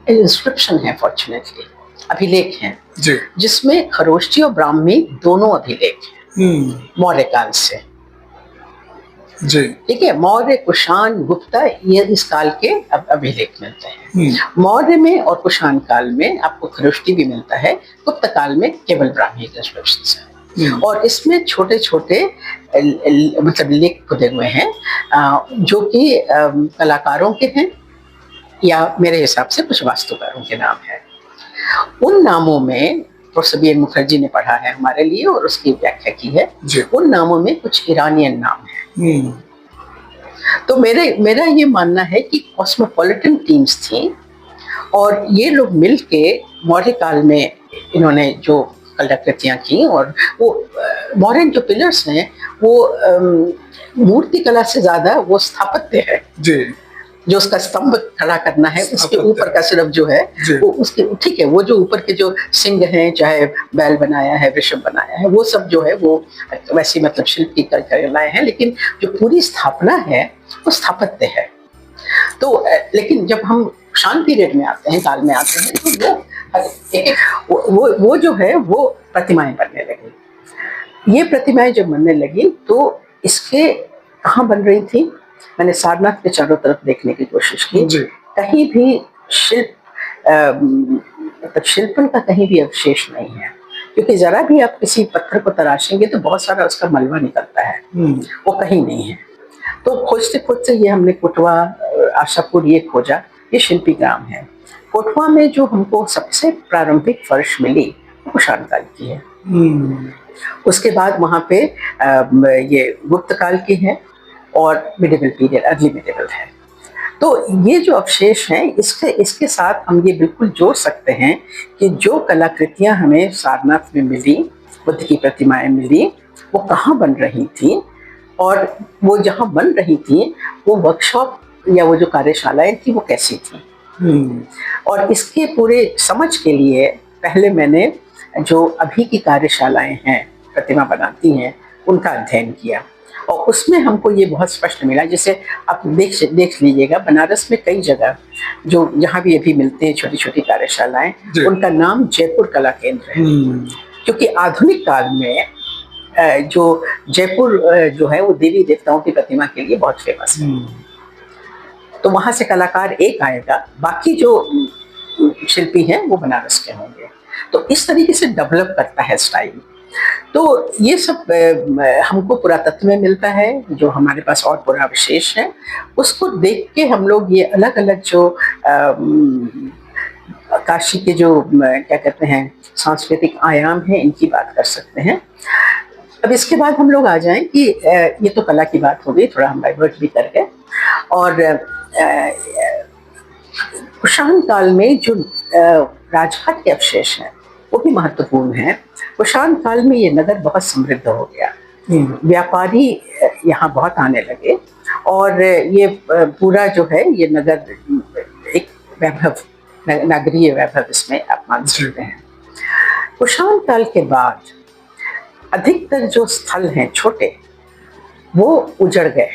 इंस्क्रिप्शन है, फॉर्चुनेटली अभिलेख हैं, जिसमें खरोष्टी और ब्राह्मी दोनों अभिलेख हैं मौर्य काल से। ठीक है, मौर्य, कुषाण, गुप्ता, ये इस काल के अभिलेख मिलते हैं। मौर्य में और कुषाण काल में आपको खरोष्टी भी मिलता है, गुप्त काल में केवल ब्राह्मी इंस्क्रिप्शंस है। और इसमें छोटे छोटे मतलब लेख खुदे हुए हैं जो कि कलाकारों के हैं या मेरे हिसाब से कुछ वास्तुकारों के नाम है। उन नामों में प्रोफेसर बी एन मुखर्जी ने पढ़ा है हमारे लिए और उसकी व्याख्या की है। उन नामों में कुछ ईरानियन नाम है। तो मेरा ये मानना है कि कॉस्मोपॉलिटन टीम्स थी और ये लोग मिलके मौर्य काल में इन्होंने जो कलाकृतियां की, और वो मौर्यन जो पिलर्स हैं वो मूर्ति कला से ज्यादा वो स्थापत्य है जो उसका स्तंभ खड़ा करना है, उसके ऊपर का सिर्फ जो है वो उसके, ठीक है, वो जो ऊपर के जो सिंह हैं, चाहे बैल बनाया है, वृषभ बनाया है, वो सब जो है वो वैसी मतलब शिल्प की कलाएं हैं, लेकिन जो पूरी स्थापना है वो स्थापत्य है। तो लेकिन जब हम शांति पीरियड में आते हैं, काल में आते हैं, तो वो जो है वो प्रतिमाएं बनने लगी। ये प्रतिमाएं जब बनने लगी तो इसके कहाँ बन रही थी? मैंने सारनाथ के चारों तरफ देखने की कोशिश की, कहीं भी मतलब शिल्पन का कहीं भी अवशेष नहीं है, क्योंकि जरा भी आप किसी पत्थर को तराशेंगे तो बहुत सारा उसका मलबा निकलता है, वो कहीं नहीं है। तो खोजते खोजते ये हमने कोटवा, आशापुर ये खोजा, ये शिल्पी ग्राम है। कोटवा में जो हमको सबसे प्रारंभिक फर्श मिली वो कुषाण काल की है। उसके बाद वहाँ पे ये गुप्त काल की है और मिडिवल पीरियड, अर्ली मिडिवल है। तो ये जो अवशेष हैं इसके साथ हम ये बिल्कुल जोड़ सकते हैं कि जो कलाकृतियां हमें सारनाथ में मिली, बुद्ध की प्रतिमाएं मिली, वो कहाँ बन रही थी, और वो जहाँ बन रही थी वो वर्कशॉप या वो जो कार्यशालाएं थी वो कैसी थी। और इसके पूरे समझ के लिए पहले मैंने जो अभी की कार्यशालाएं हैं प्रतिमा बनाती हैं उनका अध्ययन किया, और उसमें हमको ये बहुत स्पष्ट मिला। जैसे आप देख लीजिएगा, बनारस में कई जगह जो यहाँ भी अभी मिलते हैं छोटी छोटी कार्यशालाएं, उनका नाम जयपुर कला केंद्र है, क्योंकि आधुनिक काल में जो जयपुर जो है वो देवी देवताओं की प्रतिमा के लिए बहुत फेमस है। तो वहां से कलाकार एक आएगा, बाकी जो शिल्पी हैं वो बनारस के होंगे। तो इस तरीके से डेवलप करता है स्टाइल। तो ये सब हमको पुरातत्व में मिलता है, जो हमारे पास और पुरावशेष है, उसको देख के हम लोग ये अलग अलग जो काशी के जो क्या कहते हैं सांस्कृतिक आयाम है, इनकी बात कर सकते हैं। अब इसके बाद हम लोग आ जाएं कि ये तो कला की बात हो गई, थोड़ा हम डाइवर्ट भी कर गए। और कुषाण काल में जो राजघाट के अवशेष हैं वो भी महत्वपूर्ण है। कुषाण काल में ये नगर बहुत समृद्ध हो गया, व्यापारी यहाँ बहुत आने लगे और ये पूरा जो है ये नगर एक वैभव, नगरीय वैभव इसमें आप मान सकते हैं। कुषाण काल के बाद अधिकतर जो स्थल हैं छोटे वो उजड़ गए,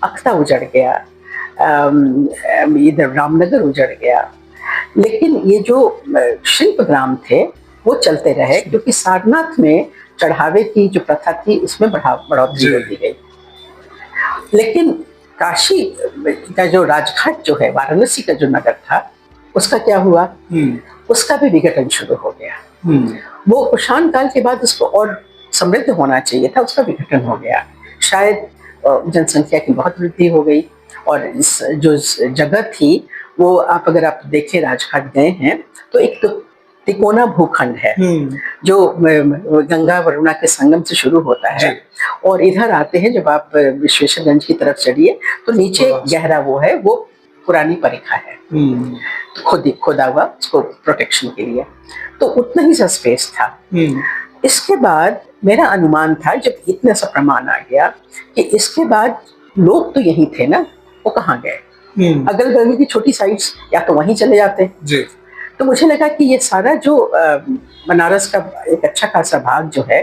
अख्ता उजड़ गया, इधर रामनगर उजड़ गया, लेकिन ये जो शिल्प ग्राम थे वो चलते रहे, क्योंकि सारनाथ में चढ़ावे की जो प्रथा थी उसमें बढ़ोतरी होती गई। लेकिन काशी का जो राजघाट जो है, वाराणसी का जो नगर था, उसका क्या हुआ, उसका भी विघटन शुरू हो गया। वो कुषाण काल के बाद उसको और समृद्ध होना चाहिए था, उसका विघटन हो गया। शायद जनसंख्या की बहुत वृद्धि हो गई और इस जो जगह थी वो अगर आप देखें, राजघाट गए हैं तो एक तो तिकोना भूखंड है जो गंगा वरुणा के संगम से शुरू होता है और इधर आते हैं, जब आप विश्वेश्वरगंज की तरफ चढ़िए तो नीचे गहरा वो है, वो पुरानी परिखा है, तो खोदा हुआ उसको प्रोटेक्शन के लिए, तो उतना ही सा स्पेस था। इसके बाद मेरा अनुमान था, जब इतना सा प्रमाण आ गया कि इसके बाद लोग तो यही थे ना, वो कहाँ गए, अगल बगल की छोटी साइट्स या तो वहीं चले जाते जी। तो मुझे लगा कि ये सारा जो बनारस का एक अच्छा खासा भाग जो है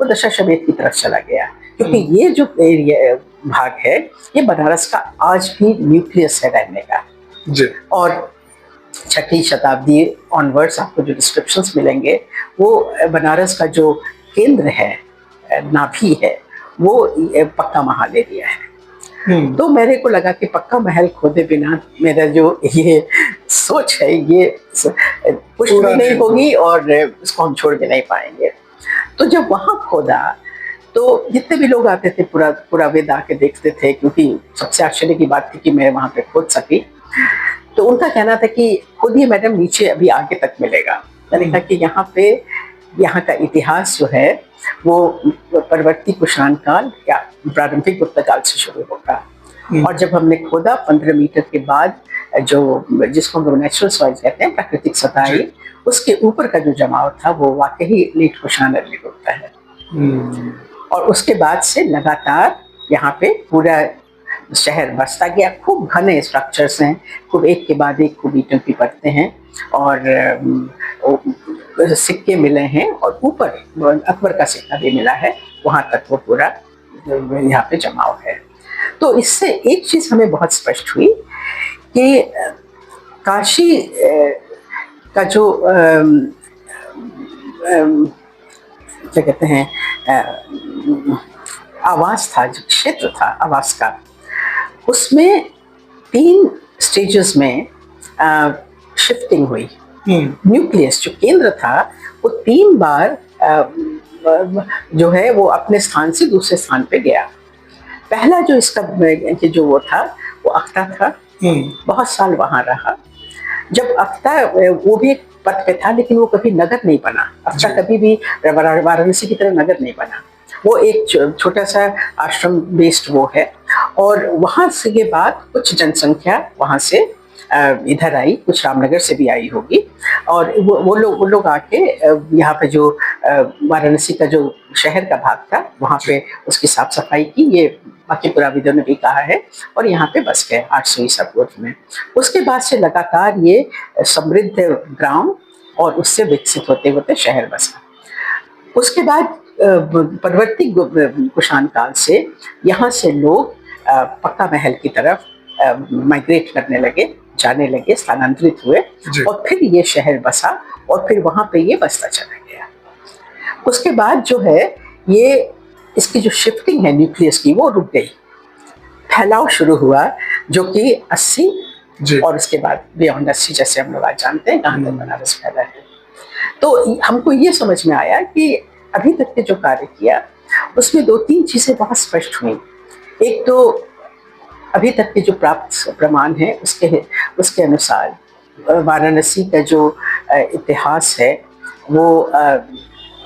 वो दशाश्वमेध की तरफ चला गया, क्योंकि ये जो एरिया भाग है ये बनारस का आज भी न्यूक्लियस है रहने का जी। और 6वीं शताब्दी ऑनवर्ड्स आपको जो डिस्क्रिप्शंस मिलेंगे वो बनारस का जो केंद्र है, नाभि है, वो पक्का महल एरिया है। तो मेरे को लगा कि पक्का महल खोदे बिना मेरा जो ये सोच है ये पुष्ट भी नहीं होगी और उसको हम छोड़ भी नहीं पाएंगे। तो जब वहां खोदा तो जितने भी लोग आते थे पूरा वेद आके देखते थे, क्योंकि सबसे आश्चर्य की बात थी कि मैं वहां पे खोद सकी। तो उनका कहना था कि खोदिए मैडम, नीचे अभी आगे तक मिलेगा। मैंने कहा कि यहाँ का इतिहास जो है वो परवर्ती कुषाण काल या प्रारंभिक गुप्त काल से शुरू होगा। और जब हमने खोदा 15 मीटर के बाद जो जिसको हम नेचुरल सॉइल कहते हैं, प्राकृतिक सतह, उसके ऊपर का जो जमाव था वो वाकई लेट कुषाण अर्ली होता है। और उसके बाद से लगातार यहाँ पे पूरा शहर बसता गया। खूब घने स्ट्रक्चर्स हैं, खूब एक के बाद एक खूब ईंटों की परतें हैं और सिक्के मिले हैं और ऊपर अकबर का सिक्का भी मिला है, वहां तक वो पूरा यहाँ पे जमाव है। तो इससे एक चीज हमें बहुत स्पष्ट हुई कि काशी का जो क्या कहते हैं आवास था, जो क्षेत्र था आवास का, उसमें 3 स्टेजेस में शिफ्टिंग हुई। न्यूक्लियस जो केंद्र था वो 3 बार जो है वो अपने स्थान से दूसरे स्थान पे गया। पहला जो इसका जो वो था वो अख्ता था, बहुत साल वहां रहा। जब अख्ता वो भी एक पद पे था, लेकिन वो कभी नगर नहीं बना। अख्ता कभी भी वाराणसी की तरह नगर नहीं बना, वो एक छोटा सा आश्रम बेस्ड वो है। और वहां से के बाद कुछ जनसंख्या वहां से इधर आई, कुछ रामनगर से भी आई होगी, और वो लोग आके यहाँ पे जो वाराणसी का जो शहर का भाग था वहाँ पे उसकी साफ सफाई की, ये बाकी पुराविदों ने भी कहा है, और यहाँ पे बस गए 800 ईसा पूर्व में। उसके बाद से लगातार ये समृद्ध ग्राम और उससे विकसित होते होते शहर बसा। उसके बाद परवर्ती कुषाण काल से यहाँ से लोग पक्का महल की तरफ माइग्रेट करने लगे, जाने लगे, स्थानांतरित हुए, और फिर ये शहर बसा और फिर वहां पे ये बसता चला गया। उसके बाद जो है ये इसकी जो शिफ्टिंग है न्यूक्लियस की वो रुक गई, फैलाव शुरू हुआ जो कि 80 और उसके बाद बियॉन्ड 80 जैसे हम लोग आज जानते हैं कहाँ तक बनारस फैला है। तो हमको ये समझ में आया कि अभी तक के जो कार्य किया उसमें 2-3 चीजें बहुत स्पष्ट हुई। एक तो अभी तक के जो प्राप्त प्रमाण है उसके अनुसार वाराणसी का जो इतिहास है वो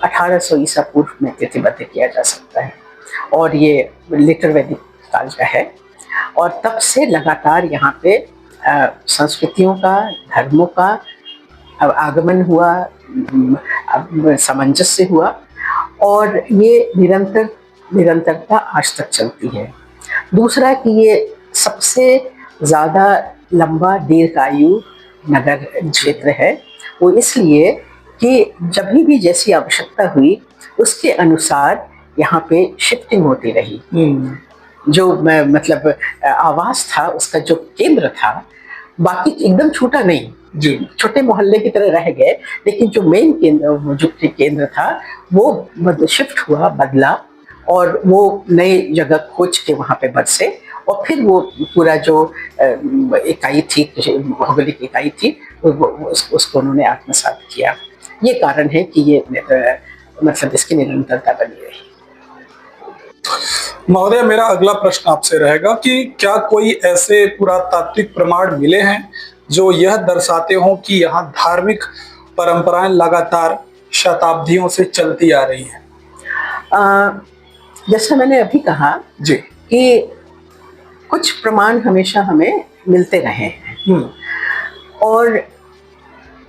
1800 ईसा पूर्व में प्रतिबद्ध किया जा सकता है और ये लेटर वैदिक काल का है। और तब से लगातार यहाँ पे संस्कृतियों का, धर्मों का आगमन हुआ, सामंजस्य हुआ और ये निरंतरता आज तक चलती है। दूसरा कि ये सबसे ज़्यादा लंबा दीर्घायु नगर क्षेत्र है, वो इसलिए कि जब भी जैसी आवश्यकता हुई उसके अनुसार यहाँ पे शिफ्टिंग होती रही। जो मतलब आवास था उसका जो केंद्र था बाकी एकदम छूटा नहीं, छोटे मोहल्ले की तरह रह गए, लेकिन जो मेन केंद्र था वो शिफ्ट हुआ, बदला और वो नई जगह खोज के वहाँ पे बरसे और फिर वो पूरा जो इकाई थी, भौगोलिक इकाई थी, उसको उन्होंने आत्मसात किया। ये कारण है कि ये मतलब इसकी निरंतरता बनी रही। महोदय, मेरा अगला प्रश्न आपसे रहेगा कि क्या कोई ऐसे पुरातात्विक प्रमाण मिले हैं जो यह दर्शाते हों कि यहाँ धार्मिक परंपराएं लगातार शताब्दियों से चलती आ रही हैं? जैसा मैंने अभी कहा कि कुछ प्रमाण हमेशा हमें मिलते रहे हैं और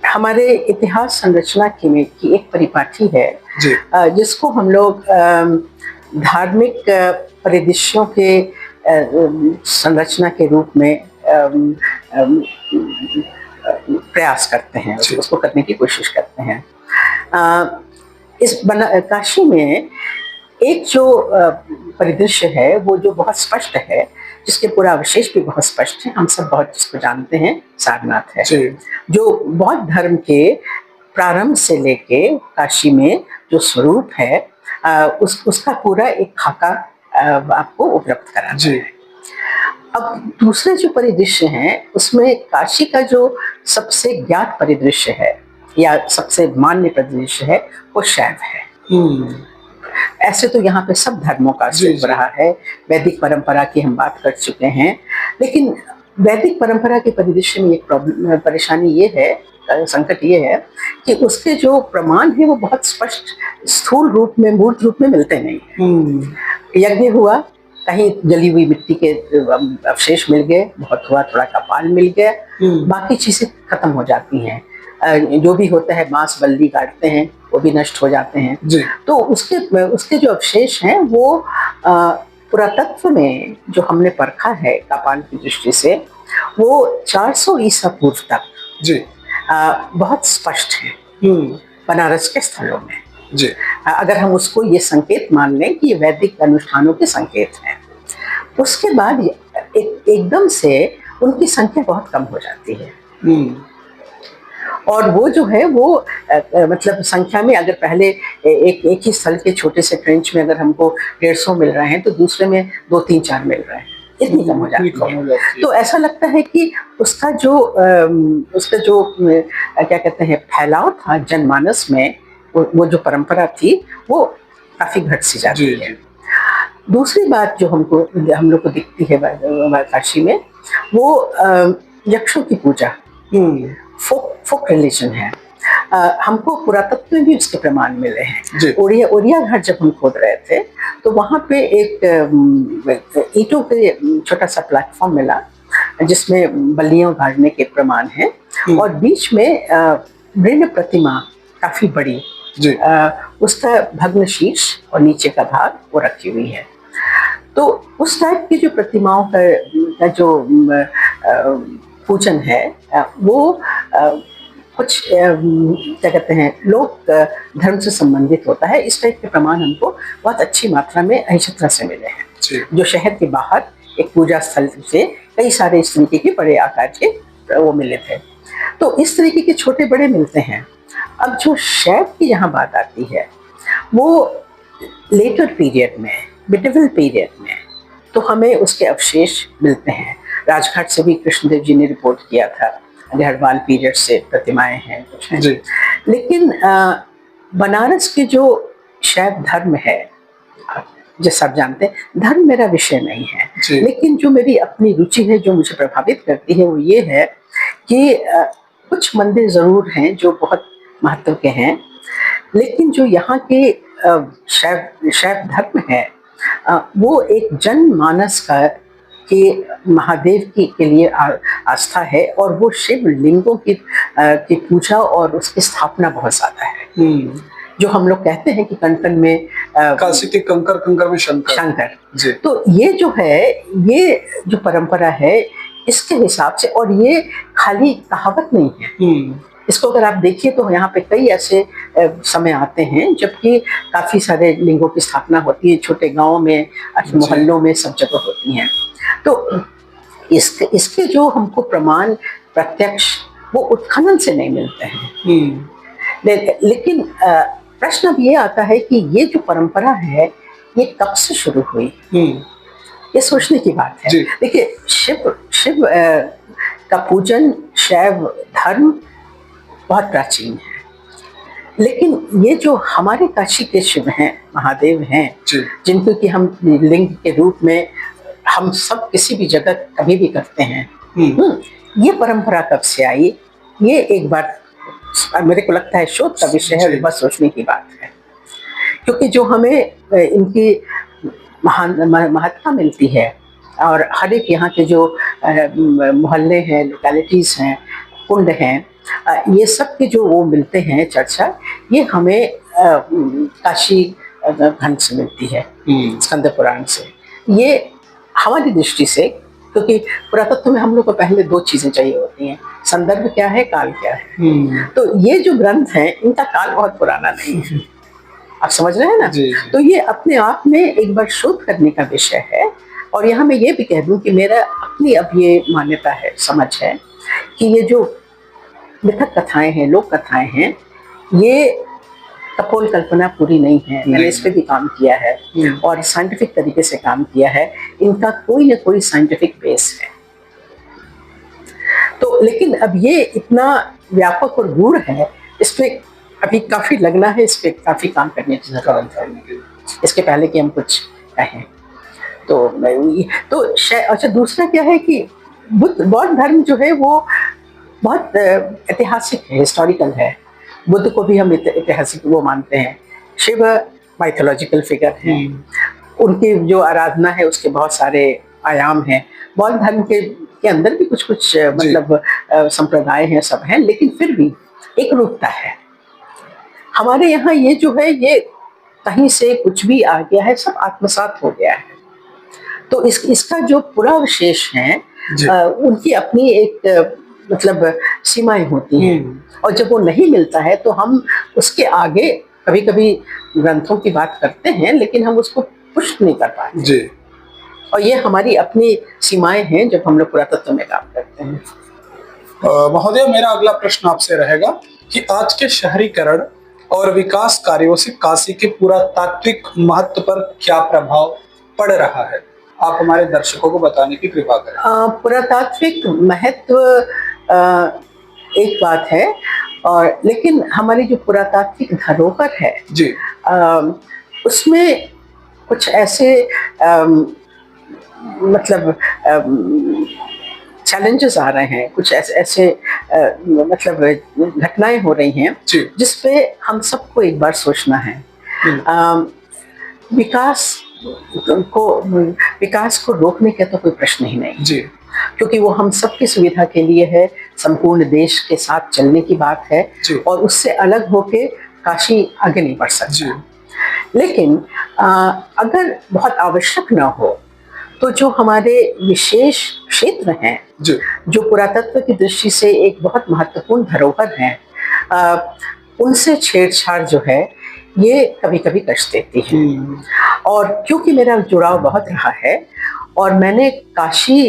हमारे इतिहास संरचना की एक परिपाटी है जिसको हम लोग धार्मिक परिदृश्यों के संरचना के रूप में प्रयास करते हैं, उसको करने की कोशिश करते हैं। काशी में एक जो परिदृश्य है वो जो बहुत स्पष्ट है, जिसके पूरा अवशेष भी बहुत स्पष्ट है, हम सब बहुत जिसको जानते हैं, सारनाथ है, जो बौद्ध धर्म के प्रारंभ से लेके काशी में जो स्वरूप है उसका पूरा एक खाका आपको उपलब्ध कराना है। अब दूसरे जो परिदृश्य हैं उसमें काशी का जो सबसे ज्ञात परिदृश्य है या सबसे मान्य परिदृश्य है वो शैव है। ऐसे तो यहाँ पे सब धर्मों का अस्तित्व रहा है, वैदिक परंपरा की हम बात कर चुके हैं, लेकिन वैदिक परंपरा के परिदृश्य में एक परेशानी ये है, संकट ये है कि उसके जो प्रमाण है वो बहुत स्पष्ट स्थूल रूप में, मूर्त रूप में मिलते नहीं है। यज्ञ हुआ, कहीं जली हुई मिट्टी के अवशेष मिल गए, बहुत हुआ थोड़ा कपाल मिल गया, बाकी चीजें खत्म हो जाती हैं। जो भी होता है बांस बल्ली काटते हैं वो भी नष्ट हो जाते हैं। तो उसके जो अवशेष हैं वो पुरातत्व में जो हमने परखा है कपाल की दृष्टि से वो 400 ईसा पूर्व तक बहुत स्पष्ट है बनारस के स्थलों में। अगर हम उसको ये संकेत मान लें कि ये वैदिक अनुष्ठानों के संकेत हैं, उसके बाद एकदम से उनकी संख्या बहुत कम हो जाती है। और वो जो है वो मतलब संख्या में अगर पहले एक ही स्थल के छोटे से ट्रेंच में अगर हमको 150 मिल रहे हैं तो दूसरे में 2-3-4 मिल रहे हैं, इतनी कम हो जाती है। तो ऐसा लगता है कि उसका जो क्या कहते हैं फैलाव था जनमानस में, वो जो परंपरा थी वो काफी घट सी जाती है। दूसरी बात जो हम लोग को दिखती है काशी में वो यक्षों की पूजा, फोक रिलीजन है। हमको पुरातत्व में भी उसके प्रमाण मिले हैं। ओडिया घाट जब हम खोद रहे थे तो वहाँ पे एक ईंटों के छोटा सा प्लेटफॉर्म मिला जिसमें बल्लियों गाड़ने के प्रमाण हैं और बीच में मृण प्रतिमा काफी बड़ी, उसका भग्न शीर्ष और नीचे का भाग वो रखी हुई है। तो उस टाइप की जो प्रतिमाओं का जो पूजन है वो कुछ क्या कहते हैं लोक धर्म से संबंधित होता है। इस टाइप के प्रमाण हमको बहुत अच्छी मात्रा में अहिच्छत्र से मिले हैं, जो शहर के बाहर एक पूजा स्थल से कई सारे इस तरीके के बड़े आकार के वो मिले थे। तो इस तरीके के छोटे बड़े मिलते हैं। अब जो शैव की यहाँ बात आती है वो लेटर पीरियड में, मिडिवल पीरियड में, तो हमें उसके अवशेष मिलते हैं। राजघाट से भी कृष्णदेव जी ने रिपोर्ट किया था, गढ़वाल पीरियड से प्रतिमाएं हैं कुछ हैं। लेकिन बनारस के जो शैव धर्म है, जैसा आप जानते हैं, धर्म मेरा विषय नहीं है, लेकिन जो मेरी अपनी रुचि है, जो मुझे प्रभावित करती है, वो ये है कि कुछ मंदिर जरूर हैं जो बहुत महत्व के हैं, लेकिन जो यहाँ के शैव धर्म है, वो एक जनमानस का कि महादेव के लिए आस्था है, और वो शिव लिंगों की पूजा और उसकी स्थापना बहुत ज्यादा है। जो हम लोग कहते हैं कि कण में काशी के कंकर में शंकर। तो ये जो है, ये जो परंपरा है, इसके हिसाब से, और ये खाली कहावत नहीं है, इसको अगर आप देखिए तो यहाँ पे कई ऐसे समय आते हैं जबकि काफी सारे लिंगों की स्थापना होती है, छोटे गांवों में, मोहल्लों में, सब जगह होती हैं। तो इसके जो हमको प्रमाण प्रत्यक्ष वो उत्खनन से नहीं मिलते हैं। लेकिन प्रश्न अब ये आता है कि ये जो परंपरा है, ये कब से शुरू हुई? ये सोचने की बात है। देखिए, शिव का पूजन, शैव धर्म बहुत प्राचीन है, लेकिन ये जो हमारे काशी के शिव हैं, महादेव हैं, जिनको कि हम लिंग के रूप में हम सब किसी भी जगह कभी भी करते हैं, ये परंपरा कब से आई? ये एक बार मेरे को लगता है शोध का विषय है, बस सोचने की बात है। क्योंकि जो हमें इनकी महत्ता मिलती है, और हर एक यहाँ के जो मोहल्ले हैं, लोकेलिटीज हैं, कुंड हैं, ये सब के जो वो मिलते हैं चर्चा, ये हमें काशी खंड से मिलती है, स्कंद पुराण से। ये हमारी दृष्टि से, क्योंकि पुरातत्व में हम लोग को पहले दो चीजें चाहिए होती हैं, संदर्भ क्या है, काल क्या है। तो ये जो ग्रंथ हैं, इनका काल बहुत पुराना नहीं है, आप समझ रहे हैं ना। तो ये अपने आप में एक बार शोध करने का विषय है। और यहाँ मैं ये भी कह दूं कि मेरा अपनी अब ये मान्यता है, समझ है, कि ये जो मिथक कथाएं हैं, लोक कथाएं हैं, ये कपोल कल्पना पूरी नहीं है। मैंने इस पे भी काम किया है और साइंटिफिक तरीके से काम किया है। इनका कोई ना कोई साइंटिफिक बेस है। तो लेकिन अब ये इतना व्यापक और गूढ़ है, इस पे अभी काफी लगना है, इस पे काफी काम करने की जरूरत है, इसके पहले कि हम कुछ कहें। तो अच्छा, दूसरा क्या है कि बौद्ध धर्म जो है वो बहुत ऐतिहासिक है, हिस्टोरिकल है। बुद्ध को भी हम ऐतिहासिक वो मानते हैं। शिव माइथोलॉजिकल फिगर हैं, उनकी जो आराधना है उसके बहुत सारे आयाम हैं। बौद्ध धर्म के अंदर भी कुछ मतलब संप्रदाय हैं, सब हैं, लेकिन फिर भी एक रूपता है। हमारे यहाँ ये जो है, ये कहीं से कुछ भी आ गया है, सब आत्मसात हो गया है। तो इसका जो पूरा अवशेष है, उनकी अपनी एक मतलब सीमाएं होती हैं, और जब वो नहीं मिलता है तो हम उसके आगे कभी कभी ग्रंथों की बात करते हैं, लेकिन हम उसको पुष्ट नहीं कर पाते। और ये हमारी अपनी सीमाएं हैं जब हम लोग पुरातत्व में काम करते हैं। महोदय, मेरा अगला प्रश्न आपसे रहेगा कि आज के शहरीकरण और विकास कार्यों से काशी के पुरातात्विक महत्व पर क्या प्रभाव पड़ रहा है? आप हमारे दर्शकों को बताने की कृपा करें। पुरातात्विक महत्व एक बात है, और लेकिन हमारी जो पुरातात्विक धरोहर है उसमें कुछ ऐसे मतलब चैलेंजेस आ रहे हैं, कुछ ऐसे मतलब घटनाएं हो रही हैं जिसपे हम सबको एक बार सोचना है। विकास को रोकने का तो कोई प्रश्न ही नहीं, क्योंकि वो हम सबकी सुविधा के लिए है, संपूर्ण देश के साथ चलने की बात है, और उससे अलग होके काशी आगे नहीं बढ़ सकता। लेकिन अगर बहुत आवश्यक ना हो तो जो हमारे विशेष क्षेत्र हैं, जो पुरातत्व की दृष्टि से एक बहुत महत्वपूर्ण धरोहर हैं, उनसे छेड़छाड़ जो है ये कभी कभी कष्ट देती है। और क्योंकि मेरा जुड़ाव बहुत रहा है, और मैंने काशी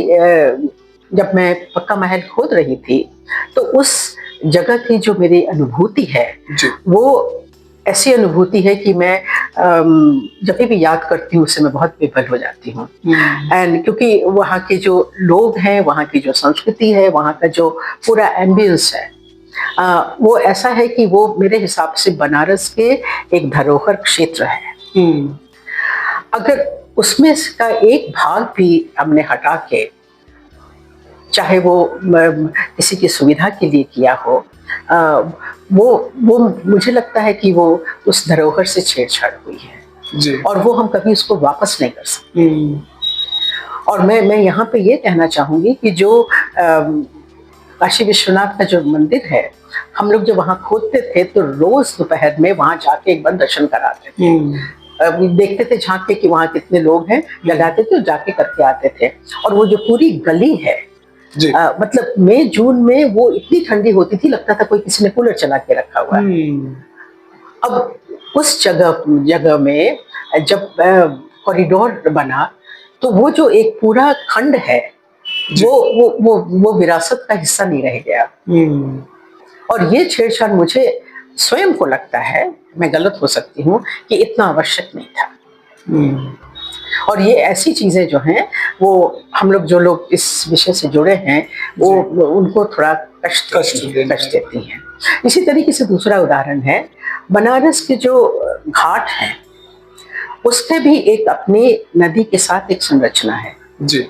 जब मैं पक्का महल खोद रही थी तो उस जगह की जो मेरी अनुभूति है वो ऐसी अनुभूति है कि मैं जब भी याद करती हूँ उससे मैं बहुत विफल हो जाती हूँ। एंड क्योंकि वहाँ के जो लोग हैं, वहाँ की जो संस्कृति है, वहाँ का जो पूरा एम्बियंस है, वो ऐसा है कि वो मेरे हिसाब से बनारस के एक धरोहर क्षेत्र है। अगर उसमें का एक भाग भी हमने हटा के, चाहे वो किसी की सुविधा के लिए किया हो, वो मुझे लगता है कि वो उस धरोहर से छेड़छाड़ हुई है जी। और वो हम कभी उसको वापस नहीं कर सकते। और मैं यहाँ पे ये कहना चाहूंगी कि जो काशी विश्वनाथ का जो मंदिर है, हम लोग जब वहाँ खोदते थे तो रोज दोपहर में वहाँ जाके एक बार दर्शन कराते थे। देखते थे झांक के कि वहाँ कितने लोग हैं, लगाते थे, जाके करके आते थे। और वो जो पूरी गली है, मतलब मई जून में वो इतनी ठंडी होती थी, लगता था कोई किसी ने कूलर चला के रखा हुआ है। अब उस जगह में जब कॉरिडोर बना तो वो जो एक पूरा खंड है वो विरासत का हिस्सा नहीं रह गया। और ये छेड़छाड़ मुझे स्वयं को लगता है, मैं गलत हो सकती हूँ, कि इतना आवश्यक नहीं था। और ये ऐसी चीजें जो हैं वो हम लोग, जो लोग इस विषय से जुड़े हैं, वो उनको थोड़ा कष्ट देती हैं। इसी तरीके से दूसरा उदाहरण है, बनारस के जो घाट हैं उसके भी एक अपनी नदी के साथ एक संरचना है जी।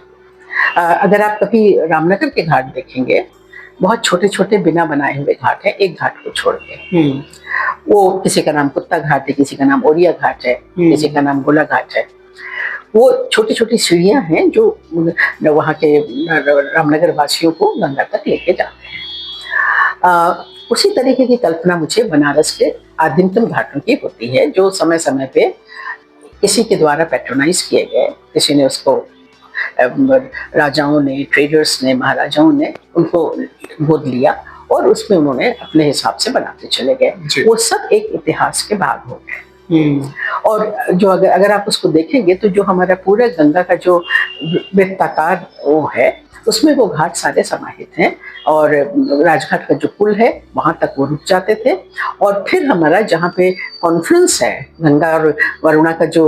अगर आप कभी रामनगर के घाट देखेंगे, बहुत छोटे छोटे बिना बनाए हुए घाट हैं, एक घाट को छोड़ के। वो किसी का नाम कुत्ता घाट है, किसी का नाम ओरिया घाट है, किसी का नाम गोला घाट है। वो छोटी छोटी सीढ़ियां हैं जो वहाँ के रामनगर वासियों को गंगा तक लेके जाते हैं। उसी तरीके की कल्पना मुझे बनारस के आदिमतम घाटों की होती है, जो समय समय पे किसी के द्वारा पैट्रोनाइज किए गए। किसी ने उसको, राजाओं ने, ट्रेडर्स ने, महाराजाओं ने उनको गोद लिया और उसमें उन्होंने अपने हिसाब से बनाते चले गए। वो सब एक इतिहास के भाग हो गए। और जो अगर आप उसको देखेंगे तो जो हमारा पूरा गंगा का जो वृत्ताकार वो है, उसमें वो घाट सारे समाहित हैं। और राजघाट का जो पुल है वहां तक वो रुक जाते थे। और फिर हमारा जहाँ पे कॉन्फ्रेंस है, गंगा और वरुणा का जो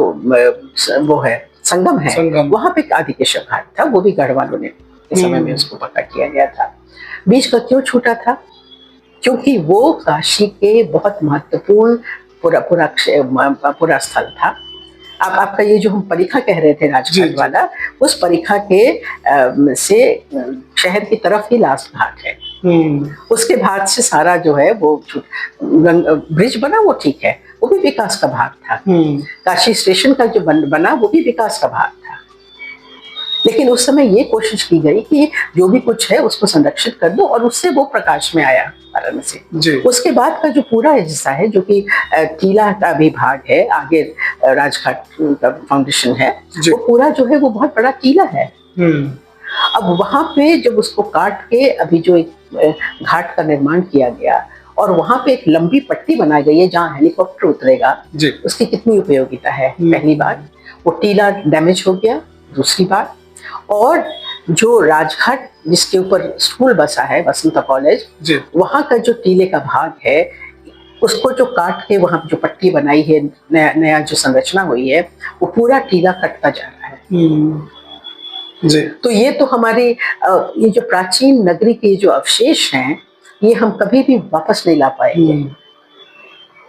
वो है संगम है, वहां पे आदिकेशव घाट था। वो भी गढ़वालों ने इस समय में उसको पक्का किया गया था। बीच का क्यों छूटा था? क्योंकि वो काशी के बहुत महत्वपूर्ण पूरा स्थल था। अब आपका ये जो हम परीखा कह रहे थे राजघाट वाला, उस परीखा के से शहर की तरफ ही लास्ट घाट है। उसके बाद से सारा जो है वो ब्रिज बना, वो ठीक है, वो भी विकास का भाग था। काशी स्टेशन का जो बना वो भी विकास का भाग था। लेकिन उस समय ये कोशिश की गई कि जो भी कुछ है उसको संरक्षित कर दो, और उससे वो प्रकाश में आया वाराणसी। उसके बाद का जो पूरा हिस्सा है, जो कि टीला का भी भाग है, आगे राजघाट का फाउंडेशन है, वो पूरा जो है वो बहुत बड़ा टीला है। अब वहां पे जब उसको काट के अभी जो एक घाट का निर्माण किया गया, और वहां पे एक लंबी पट्टी बनाई गई है जहाँ हेलीकॉप्टर उतरेगा, उसकी कितनी उपयोगिता है। पहली बार वो टीला डैमेज हो गया, दूसरी बार, और जो राजघाट जिसके ऊपर स्कूल बसा है, वसंता कॉलेज, वहां का जो टीले का भाग है, उसको जो काट के वहां जो पट्टी बनाई है, नया जो संरचना हुई है, वो पूरा टीला कटता जा रहा है जी। तो ये तो हमारी ये जो प्राचीन नगरी के जो अवशेष हैं, ये हम कभी भी वापस नहीं ला पाएंगे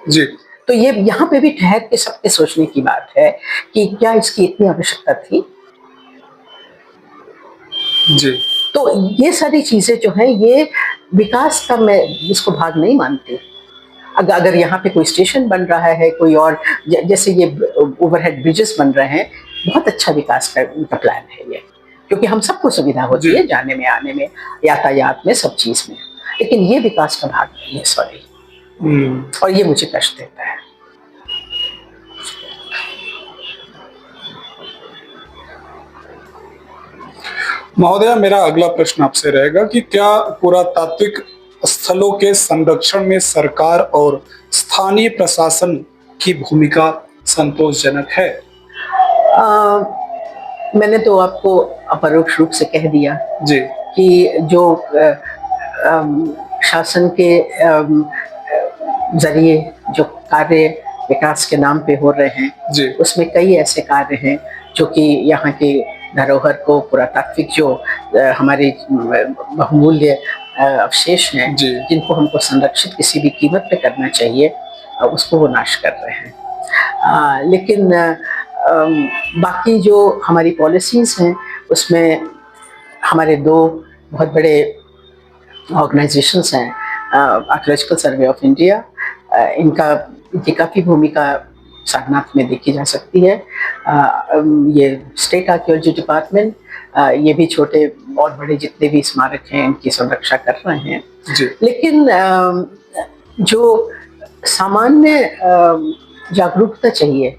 जी। तो ये यहाँ पे भी ठहर के सबके सोचने की बात है कि क्या इसकी इतनी आवश्यकता थी जी। तो ये सारी चीजें जो हैं, ये विकास का मैं इसको भाग नहीं मानती। अगर यहाँ पे कोई स्टेशन बन रहा है, कोई और जैसे ये ओवरहेड ब्रिजेस बन रहे हैं, बहुत अच्छा विकास का प्लान है ये, क्योंकि हम सबको सुविधा होती है जाने में, आने में, यातायात में, सब चीज में। लेकिन ये विकास का भाग नहीं है, सॉरी। और ये मुझे कष्ट देता है। महोदया, मेरा अगला प्रश्न आपसे रहेगा कि क्या पुरातात्विक स्थलों के संरक्षण में सरकार और स्थानीय प्रशासन की भूमिका संतोषजनक है? मैंने तो आपको अपरोक्ष रूप से कह दिया जी कि जो शासन के जरिए जो कार्य विकास के नाम पे हो रहे हैं जी। उसमें कई ऐसे कार्य हैं जो कि यहाँ के धरोहर को, पुरातात्विक जो हमारे बहुमूल्य अवशेष हैं जिनको हमको संरक्षित किसी भी कीमत पे करना चाहिए, उसको वो नाश कर रहे हैं। लेकिन बाकी जो हमारी पॉलिसीज़ हैं उसमें हमारे दो बहुत बड़े ऑर्गेनाइजेशंस हैं, आर्कियोलॉजिकल सर्वे ऑफ इंडिया, इनकी काफ़ी भूमिका सारनाथ में देखी जा सकती है। ये स्टेट आर्कियोलॉजी डिपार्टमेंट, ये भी छोटे और बड़े जितने भी स्मारक हैं इनकी संरक्षा कर रहे हैं जी। लेकिन जो सामान्य जागरूकता चाहिए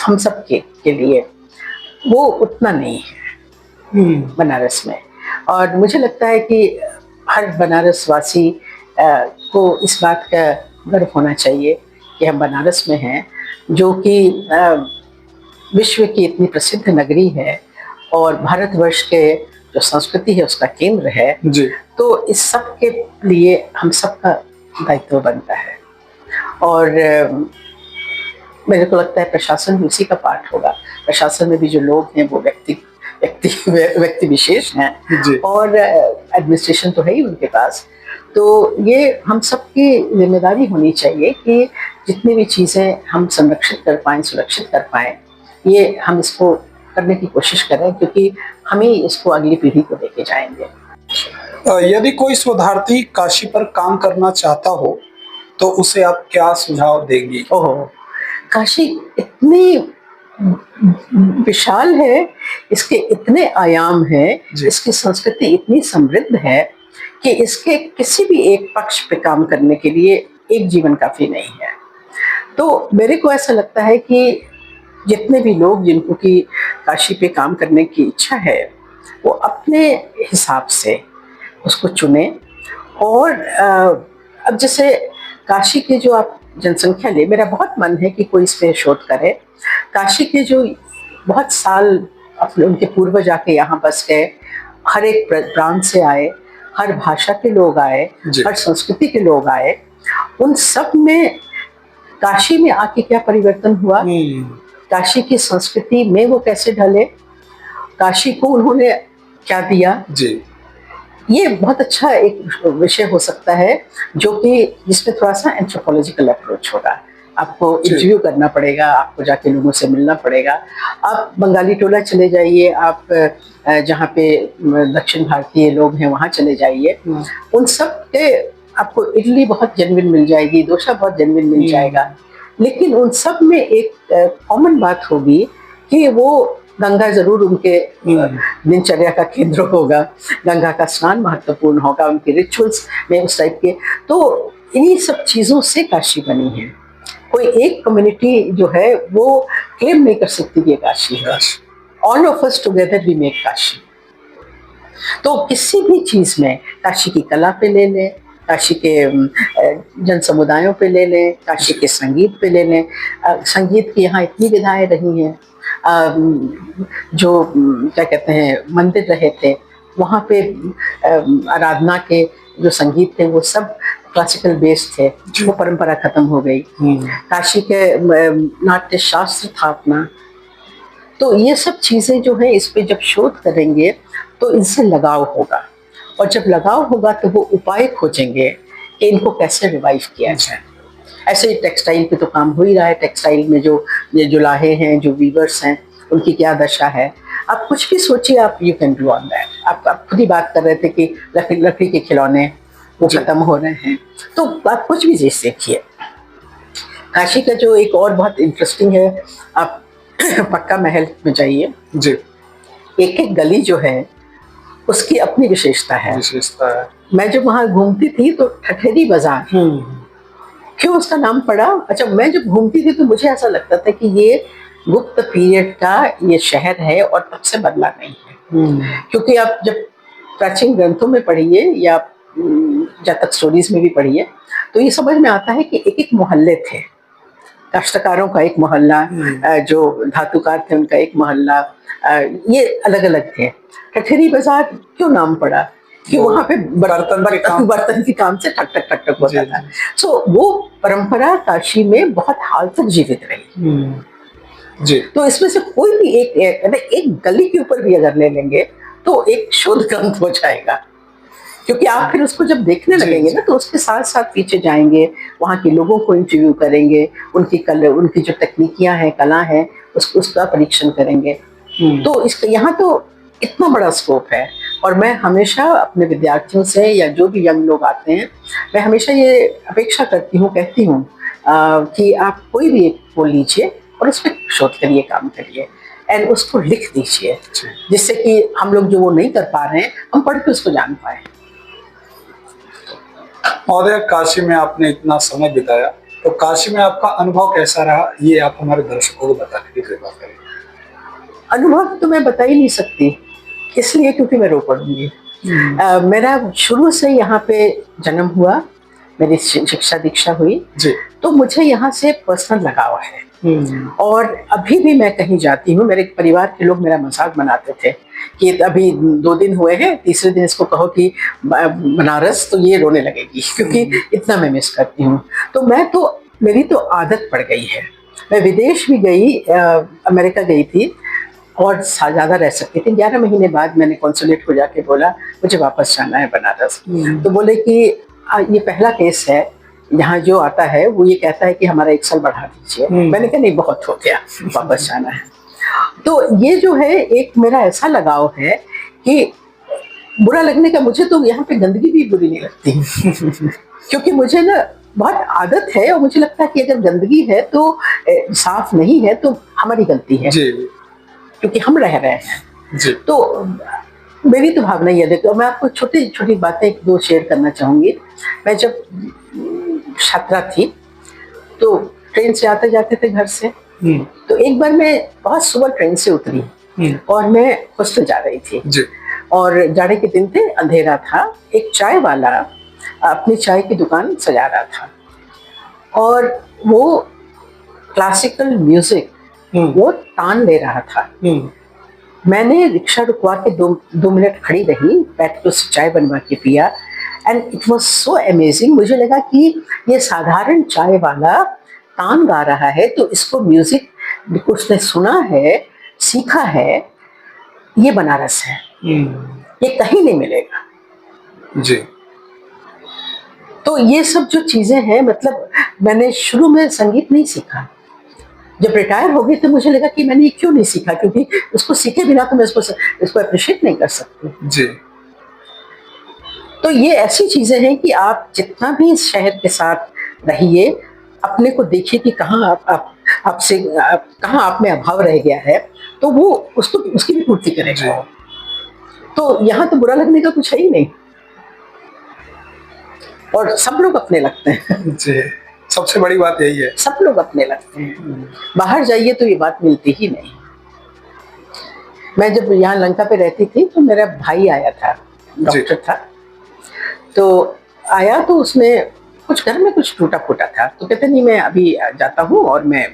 हम सब के लिए वो उतना नहीं है बनारस में। और मुझे लगता है कि हर बनारस वासी को इस बात का गर्व होना चाहिए कि हम बनारस में हैं, जो कि विश्व की इतनी प्रसिद्ध नगरी है और भारतवर्ष के जो संस्कृति है उसका केंद्र है जी। तो इस सब के लिए हम सबका दायित्व बनता है। और मेरे को लगता है प्रशासन भी उसी का पार्ट होगा। प्रशासन में भी जो लोग हैं वो व्यक्ति विशेष हैं और एडमिनिस्ट्रेशन तो है ही उनके पास। तो ये हम सबकी जिम्मेदारी होनी चाहिए कि जितनी भी चीज़ें हम संरक्षित कर पाएँ, सुरक्षित कर पाएँ, ये हम इसको करने की कोशिश करें, क्योंकि हम ही इसको अगली पीढ़ी को लेके जाएंगे। यदि कोई शोधार्थी काशी पर काम करना चाहता हो तो उसे आप क्या सुझाव देंगी? काशी इतनी विशाल है, इसके इतने आयाम हैं, इसकी संस्कृति इतनी समृद्ध है कि इसके किसी भी एक पक्ष पे काम करने के लिए एक जीवन काफी नहीं है। तो मेरे को ऐसा लगता है कि जितने भी लोग जिनको कि काशी पे काम करने की इच्छा है वो अपने हिसाब से उसको चुने। और अब जैसे काशी के जो आप जनसंख्या ले, मेरा बहुत मन है कि कोई इस पे शोध करे। काशी के जो बहुत साल अपने उनके पूर्वज आके यहाँ बस गए, हर एक प्रांत से आए, हर भाषा के लोग आए, हर संस्कृति के लोग आए, उन सब में काशी में आके क्या परिवर्तन हुआ, काशी की संस्कृति में वो कैसे ढले, काशी को उन्होंने क्या दिया जी। ये बहुत अच्छा एक विषय हो सकता है जो कि जिसमें थोड़ा सा एंथ्रोपोलॉजिकल अप्रोच होगा। आपको इंटरव्यू करना पड़ेगा, आपको जाके लोगों से मिलना पड़ेगा। आप बंगाली टोला चले जाइए, आप जहाँ पे दक्षिण भारतीय लोग हैं वहाँ चले जाइए, उन सब के आपको इडली बहुत जेन्युइन मिल जाएगी, डोसा बहुत जेन्युइन मिल जाएगा, लेकिन उन सब में एक कॉमन बात होगी कि वो गंगा जरूर उनके दिनचर्या का केंद्र होगा, गंगा का स्नान महत्वपूर्ण होगा, उनके रिचुअल्स में उस टाइप के। तो इन्हीं सब चीज़ों से काशी बनी है। कोई एक कम्युनिटी जो है वो क्लेम नहीं कर सकती कि ये काशी है। All of us together we make Kashi. तो किसी भी चीज़ में काशी की कला पे ले लें, काशी के जन समुदायों पे ले लें, काशी के संगीत पे ले लें। संगीत की यहाँ इतनी विधाएं रही हैं, जो क्या कहते हैं मंदिर रहे थे वहाँ पे आराधना के जो संगीत थे वो सब क्लासिकल बेस्ड थे, वो परंपरा खत्म हो गई। काशी के नाट्य शास्त्र था अपना। तो ये सब चीज़ें जो है इस पे जब शोध करेंगे तो इनसे लगाव होगा, और जब लगाव होगा तो वो उपाय खोजेंगे कि इनको कैसे रिवाइव किया जाए। ऐसे ही टेक्सटाइल पे तो काम हो ही रहा है। टेक्सटाइल में जो ये जुलाहे हैं, जो वीवर्स हैं, उनकी क्या दशा है। आप कुछ भी सोचिए, आप you can do on that. आप खुद ही बात कर रहे थे कि लकड़ी के खिलौने वो खत्म हो रहे हैं, तो आप कुछ भी चीज़ देखिए। काशी का जो एक और बहुत इंटरेस्टिंग है, आप पक्का महल में जाइए जी, एक एक गली जो है उसकी अपनी विशेषता है। मैं जब वहाँ घूमती थी तो ठठेरी बाजार, क्यों उसका नाम पड़ा? अच्छा, मैं जब घूमती थी तो मुझे ऐसा लगता था कि ये गुप्त पीरियड का ये शहर है और तब से बदला नहीं है। क्योंकि आप जब प्राचीन ग्रंथों में पढ़िए या जातक स्टोरीज में भी पढ़िए तो ये समझ में आता है कि एक एक मोहल्ले थे। काश्तकारों का एक मोहल्ला, जो धातुकार थे उनका एक मोहल्ला, ये अलग अलग थे। ठठेरी बाजार क्यों नाम पड़ा? कि वहां पे बर्तन के काम से ठक ठक ठक ठक होता था। सो वो परंपरा काशी में बहुत हाल तक जीवित रही। जी। तो इसमें से कोई भी एक गली के ऊपर भी अगर ले लेंगे तो एक शोध ग्रंथ हो जाएगा, क्योंकि आप फिर उसको जब देखने लगेंगे ना तो उसके साथ साथ पीछे जाएंगे, वहाँ के लोगों को इंटरव्यू करेंगे, उनकी जो तकनीकियां हैं, कला है, उसका परीक्षण करेंगे। तो इसका यहाँ तो इतना बड़ा स्कोप है। और मैं हमेशा अपने विद्यार्थियों से या जो भी यंग लोग आते हैं, मैं हमेशा ये अपेक्षा करती हूँ, कहती हूँ कि आप कोई भी एक बोल लीजिए और उस पर शोध करिए, काम करिए एंड उसको लिख दीजिए, जिससे कि हम लोग जो वो नहीं कर पा रहे हैं हम पढ़ के उसको जान पाए। महोदय, काशी में आपने इतना समय बिताया, तो काशी में आपका अनुभव कैसा रहा, ये आप हमारे दर्शकों को बताने की कृपा करें। अनुभव तो मैं बता ही नहीं सकती, इसलिए क्योंकि मैं रो पड़ूंगी। मेरा शुरू से यहाँ पे जन्म हुआ, मेरी शिक्षा दीक्षा हुई जी। तो मुझे यहाँ से पर्सनल लगाव है। और अभी भी मैं कहीं जाती हूँ, मेरे परिवार के लोग मेरा मजाक बनाते थे कि अभी 2 दिन हुए हैं, तीसरे दिन इसको कहो कि बनारस, तो ये रोने लगेगी, क्योंकि इतना मैं मिस करती हूँ। तो मेरी तो आदत पड़ गई है। मैं विदेश भी गई, अमेरिका गई थी और ज़्यादा रह सकती थी। 11 महीने बाद मैंने कॉन्सुलेट को जाके बोला मुझे वापस जाना है बनारस। तो बोले कि ये पहला केस है यहाँ जो आता है वो ये कहता है कि हमारा 1 साल बढ़ा दीजिए। मैंने कहा नहीं, बहुत हो गया, वापस जाना है। तो ये जो है एक मेरा ऐसा लगाव है कि बुरा लगने का, मुझे तो यहाँ पे गंदगी भी बुरी नहीं लगती क्योंकि मुझे ना बहुत आदत है और मुझे लगता है कि अगर गंदगी है तो साफ नहीं है तो हमारी गलती है जी। क्योंकि हम रह रहे हैं जी। तो मेरी तो भावना ये देखो, मैं आपको छोटी छोटी बातें 2 शेयर करना चाहूंगी। मैं जब छात्रा थी तो ट्रेन से आते जाते थे घर से, तो एक बार मैं बहुत सुबह ट्रेन से उतरी और मैं हॉस्टल जा रही थी जी। और जाड़े के दिन थे, अंधेरा था। एक चाय वाला अपनी चाय की दुकान सजा रहा था और वो क्लासिकल म्यूजिक वो तान ले रहा था। मैंने रिक्शा रुकवा के 2 मिनट खड़ी रही, बैठ के उससे चाय बनवा के पिया and it was so amazing. मुझे लगा कि ये साधारण चाय वाला तान गा रहा है तो इसको म्यूजिक उसने सुना है, सीखा है, ये बनारस है, ये कहीं नहीं मिलेगा। जी। तो ये सब जो चीजें हैं, मतलब मैंने शुरू में संगीत नहीं सीखा, जब रिटायर हो गई तो मुझे लगा कि मैंने ये क्यों नहीं सीखा, क्योंकि उसको सीखे बिना तो मैं इसको अप्रिशिएट नहीं कर सकती। जी। तो ये ऐसी चीजें हैं कि आप जितना भी इस शहर के साथ रहिए, अपने को देखिए कि कहाँ कहाँ आप में अभाव रह गया है, तो वो उसकी भी पूर्ति करेगा। तो यहाँ तो बुरा लगने का कुछ है ही नहीं और सब लोग अपने लगते हैं। जी, सबसे बड़ी बात यही है, सब लोग अपने लगते हैं। बाहर जाइए तो ये बात मिलती ही नहीं। मैं जब यहाँ लंका पे रहती थी तो मेरा भाई आया था, डॉक्टर था, तो आया तो उसमें कुछ घर में कुछ टूटा फूटा था, तो कहते नहीं मैं अभी जाता हूँ और मैं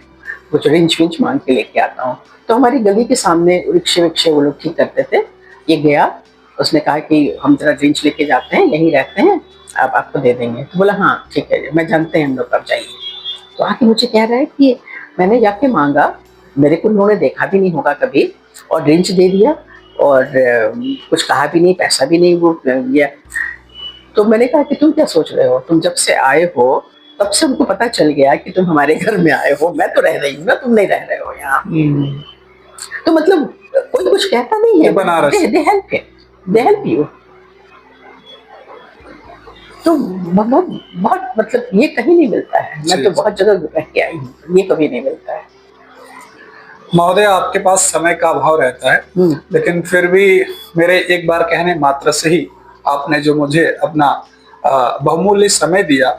कुछ रिंच विंच मांग के लेके आता हूँ। तो हमारी गली के सामने रिक्शे वो लोग ठीक करते थे, ये गया, उसने कहा कि हम जरा रिंच लेके जाते हैं, यहीं रहते हैं, आप आपको दे देंगे। तो बोला हाँ ठीक है, मैं जानते हैं हम लोग, कब जाइए। तो आके मुझे कह रहा है कि मैंने जाके मांगा, मेरे को उन्होंने देखा भी नहीं होगा कभी, और रिंच दे दिया और कुछ कहा भी नहीं, पैसा भी नहीं वो दिया। तो मैंने कहा कि तुम क्या सोच रहे हो, तुम जब से आए हो तब से उनको पता चल गया कि तुम हमारे घर में आए हो, मैं तो रह रही हूँ ना, तुम नहीं रह रहे हो यहाँ। तो मतलब कोई कुछ कहता नहीं है, दे हेल्प यू। तो बहुत मतलब ये कहीं नहीं मिलता है। मैं तो बहुत जगह रह के आई हूँ, ये कभी नहीं मिलता है। महोदय, आपके पास समय का अभाव रहता है, लेकिन फिर भी मेरे एक बार कहने मात्र से ही आपने जो मुझे अपना बहुमूल्य समय दिया,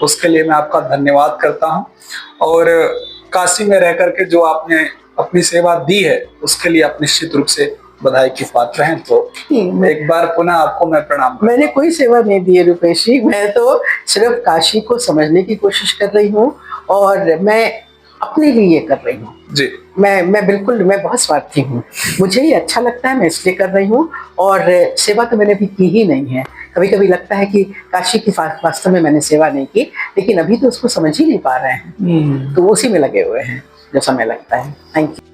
उसके लिए मैं आपका धन्यवाद करता हूं। और काशी में रह करके जो आपने अपनी सेवा दी है, उसके लिए आप निश्चित रूप से बधाई की पात्र हैं। तो एक बार पुनः आपको मैं प्रणाम करता हूं। मैंने कोई सेवा नहीं दी है रुपेश जी, मैं तो सिर्फ काशी को समझने की कोशिश कर रही हूँ और मैं अपने लिए ये कर रही हूँ। जी। मैं बहुत स्वार्थी हूँ, मुझे ये अच्छा लगता है, मैं इसलिए कर रही हूँ। और सेवा तो मैंने अभी की ही नहीं है। कभी कभी लगता है कि काशी की वास्तव में मैंने सेवा नहीं की, लेकिन अभी तो उसको समझ ही नहीं पा रहे हैं, तो उसी में लगे हुए हैं जो समय लगता है। Thank you.